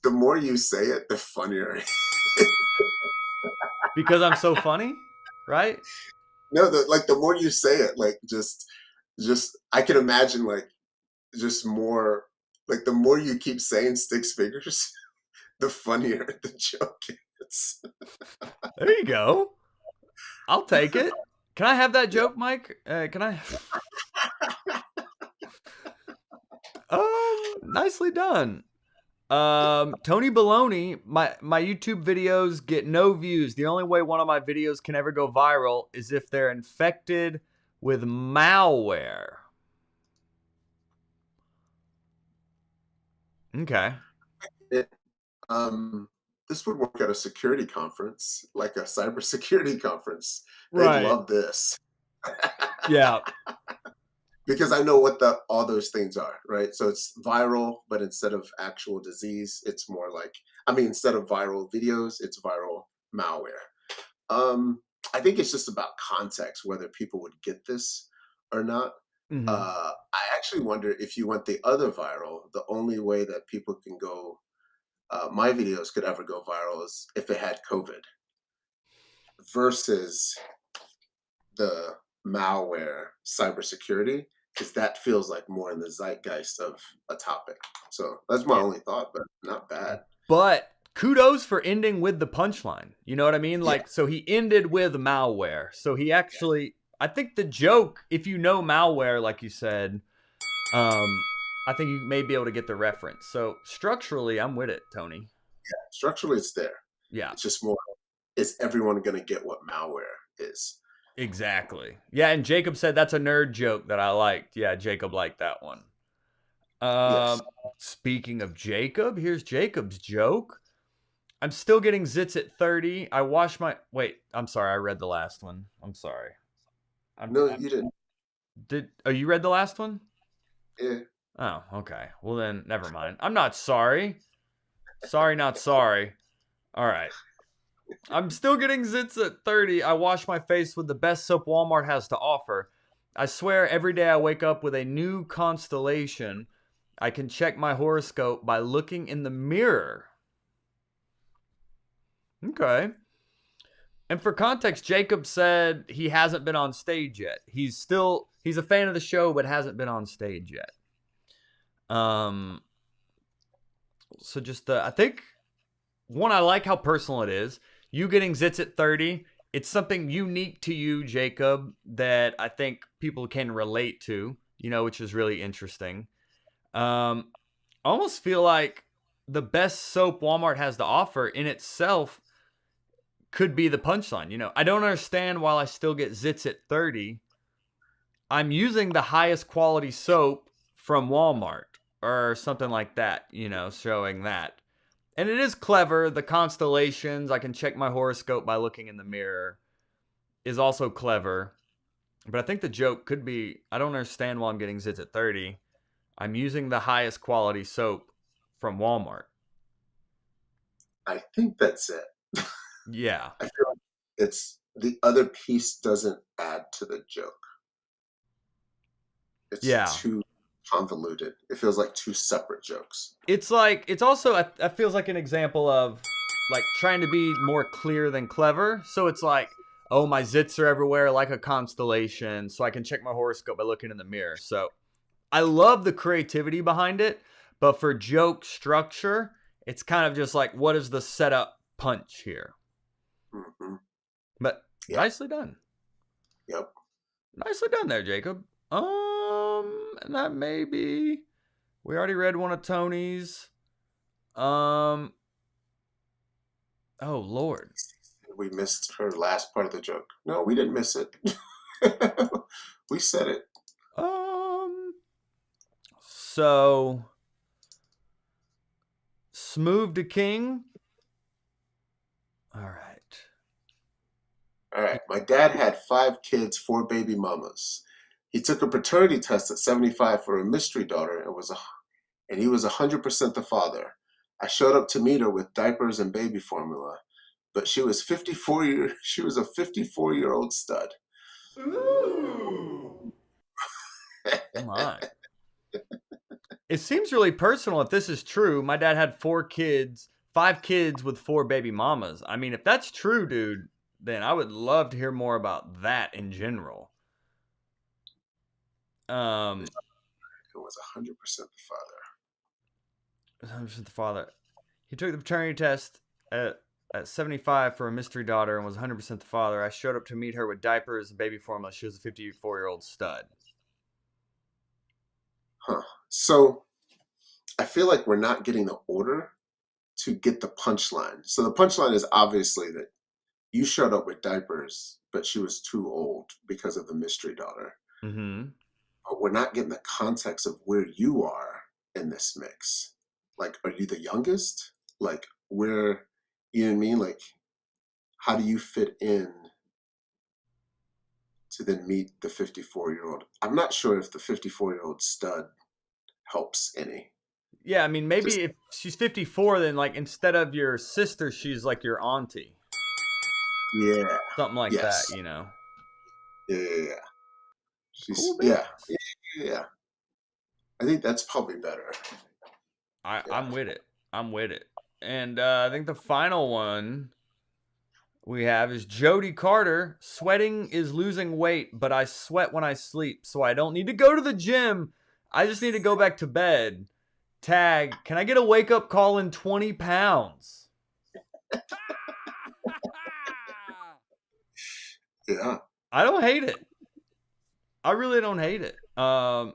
The more you say it, the funnier. Because I'm so funny, right? No, the more you say it, like just I can imagine like just more like the more you keep saying sticks figures, the funnier the joke is. There you go. I'll take it. Can I have that joke, Mike? Can I? Nicely done. Tony Baloney, my YouTube videos get no views. The only way one of my videos can ever go viral is if they're infected with malware. Okay. It, this would work at a security conference, like a cybersecurity conference. They'd Right. love this. Yeah. Because I know what all those things are, right? So it's viral, but instead of actual disease, it's more like instead of viral videos, it's viral malware. I think it's just about context, whether people would get this or not. Mm-hmm. I actually wonder if you went the other viral, the only way that people can go, my videos could ever go viral is if it had COVID versus the malware cybersecurity, because that feels like more in the zeitgeist of a topic. So that's my Yeah. only thought, but not bad. But kudos for ending with the punchline. You know what I mean? Yeah. Like, so he ended with malware. So he actually, I think the joke, if you know malware, like you said, I think you may be able to get the reference. So structurally, I'm with it, Tony. Yeah, structurally it's there. Yeah. It's just more, is everyone going to get what malware is? Exactly. Yeah, and Jacob said that's a nerd joke that I liked. Yeah, Jacob liked that one. Yes. Speaking of Jacob, here's Jacob's joke. I'm still getting zits at 30. I wash my... Wait, I'm sorry. I read the last one. I'm sorry. No, you didn't. You read the last one? Yeah. Oh, okay. Well then, never mind. I'm not sorry. Sorry, not sorry. All right. I'm still getting zits at 30. I wash my face with the best soap Walmart has to offer. I swear every day I wake up with a new constellation. I can check my horoscope by looking in the mirror. Okay. And for context, Jacob said he hasn't been on stage yet. He's a fan of the show, but hasn't been on stage yet. So just I think one, I like how personal it is. You getting zits at 30, it's something unique to you, Jacob, that I think people can relate to, which is really interesting. I almost feel like the best soap Walmart has to offer in itself could be the punchline. I don't understand why I still get zits at 30. I'm using the highest quality soap from Walmart or something like that, showing that. And it is clever. The constellations, I can check my horoscope by looking in the mirror, is also clever. But I think the joke could be, I don't understand why I'm getting zits at 30. I'm using the highest quality soap from Walmart. I think that's it. Yeah. I feel like it's the other piece doesn't add to the joke. It's Yeah. too convoluted. It feels like two separate jokes. It's also, it feels like an example of like trying to be more clear than clever. So it's like, oh, my zits are everywhere like a constellation. So I can check my horoscope by looking in the mirror. So I love the creativity behind it. But for joke structure, it's kind of just like, what is the setup punch here? Mm-hmm. But Yep. Nicely done. Yep. Nicely done there, Jacob. And that may be. We already read one of Tony's. Oh Lord. We missed her last part of the joke. No, we didn't miss it. We said it. So Smooth the King. All right. All right. My dad had 5 kids, 4 baby mamas. He took a paternity test at 75 for a mystery daughter and he was 100% the father. I showed up to meet her with diapers and baby formula, but she was a 54-year-old stud. Ooh. My. It seems really personal if this is true. My dad had 4 kids, 5 kids with 4 baby mamas. I mean, if that's true, dude, then I would love to hear more about that in general. It was 100% the father. 100% the father. He took the paternity test at 75 for a mystery daughter and was 100% the father. I showed up to meet her with diapers and baby formula. She was a 54-year-old stud. Huh. So I feel like we're not getting the order to get the punchline. So the punchline is obviously that you showed up with diapers, but she was too old because of the mystery daughter. Mm-hmm. But we're not getting the context of where you are in this mix. Like, are you the youngest? Like, where, you know what I mean? Like, how do you fit in to then meet the 54-year-old? I'm not sure if the 54-year-old stud helps any. Yeah, I mean, maybe if she's 54, then like instead of your sister, she's like your auntie. Yeah. Something like Yes. that, Yeah. She's Cool yeah. beans. Yeah. I think that's probably better. I'm with it. And I think the final one we have is Jody Carter. Sweating is losing weight, but I sweat when I sleep, so I don't need to go to the gym. I just need to go back to bed. Tag, can I get a wake up call in 20 pounds? Yeah. I don't hate it. I really don't hate it. So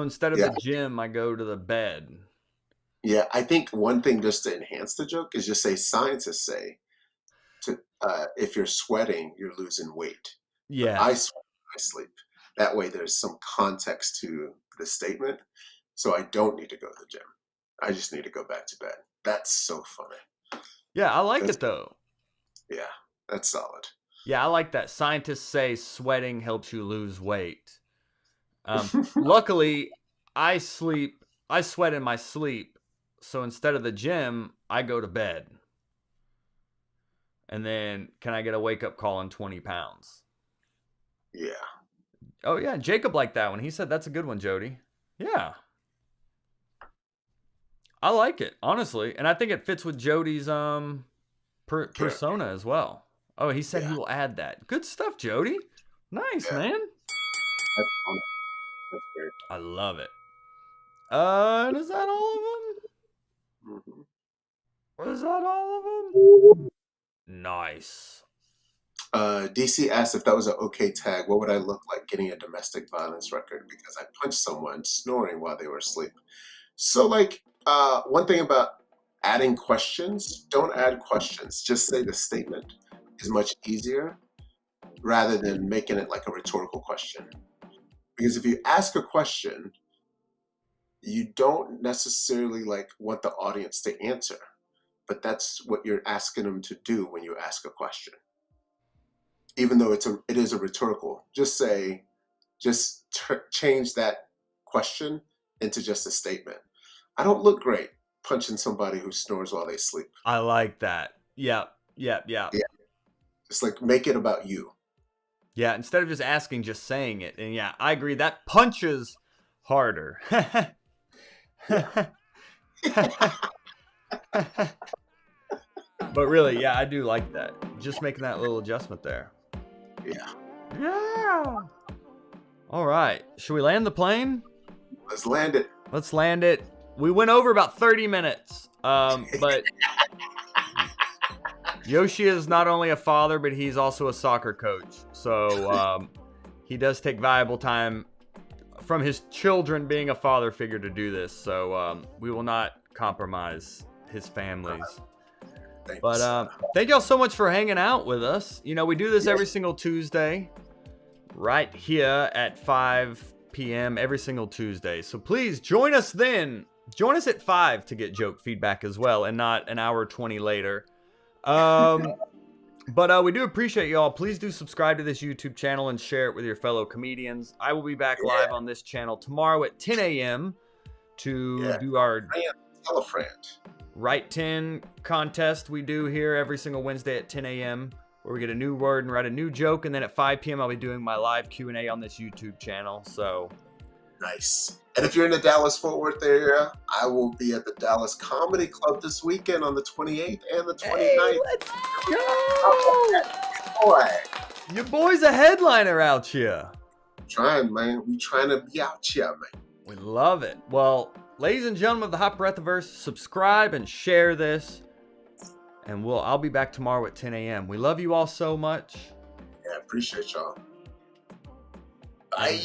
instead of the gym, I go to the bed. Yeah, I think one thing just to enhance the joke is just say scientists say if you're sweating, you're losing weight. Yeah. I sweat when I sleep. That way there's some context to the statement. So I don't need to go to the gym. I just need to go back to bed. That's so funny. Yeah, I like it though. Yeah, that's solid. Yeah, I like that. Scientists say sweating helps you lose weight. Luckily, I sleep. I sweat in my sleep, so instead of the gym, I go to bed. And then, can I get a wake up call in 20 pounds? Yeah. Oh yeah, Jacob liked that one. He said that's a good one, Jody. Yeah, I like it honestly, and I think it fits with Jody's Character. persona as well. Oh, he said he Yeah. will add that. Good stuff, Jody. Nice, Yeah. man. That's fun. That's great. I love it. And is that all of Hmm. them? Is that all of them? Nice. DC asked if that was an okay tag, what would I look like getting a domestic violence record because I punched someone snoring while they were asleep? So, like, one thing about adding questions, don't add questions. Just say the statement is much easier rather than making it like a rhetorical question. Because if you ask a question, you don't necessarily like want the audience to answer, but that's what you're asking them to do when you ask a question. Even though it is a rhetorical, change that question into just a statement. I don't look great punching somebody who snores while they sleep. I like that. Yep. Yep. Yep. Yeah, it's like make it about you. Yeah. Instead of just asking, just saying it. And yeah, I agree. That punches harder. Yeah. But really, yeah, I do like that. Just making that little adjustment there. Yeah. Yeah. All right. Should we land the plane? Let's land it. Let's land it. We went over about 30 minutes. But Yoshi is not only a father, but he's also a soccer coach. So he does take valuable time from his children being a father figure to do this. So we will not compromise his families. Thanks. But thank y'all so much for hanging out with us. You know, we do this every single Tuesday right here at 5 p.m. every single Tuesday. So please join us then. Join us at 5 to get joke feedback as well and not an hour 20 later. But we do appreciate y'all. Please do subscribe to this YouTube channel and share it with your fellow comedians. I will be back live on this channel tomorrow at 10 a.m. to do our Tell a friend. Write 10 contest we do here every single Wednesday at 10 a.m. where we get a new word and write a new joke. And then at 5 p.m. I'll be doing my live Q&A on this YouTube channel. So nice. And if you're in the Dallas-Fort Worth area, I will be at the Dallas Comedy Club this weekend on the 28th and the 29th. Hey, let's go! Boy. Your boy's a headliner out here. Trying, man. We trying to be out here, man. We love it. Well, ladies and gentlemen of the Hot Breathiverse, subscribe and share this. And I'll be back tomorrow at 10 a.m. We love you all so much. Yeah, appreciate y'all. Bye.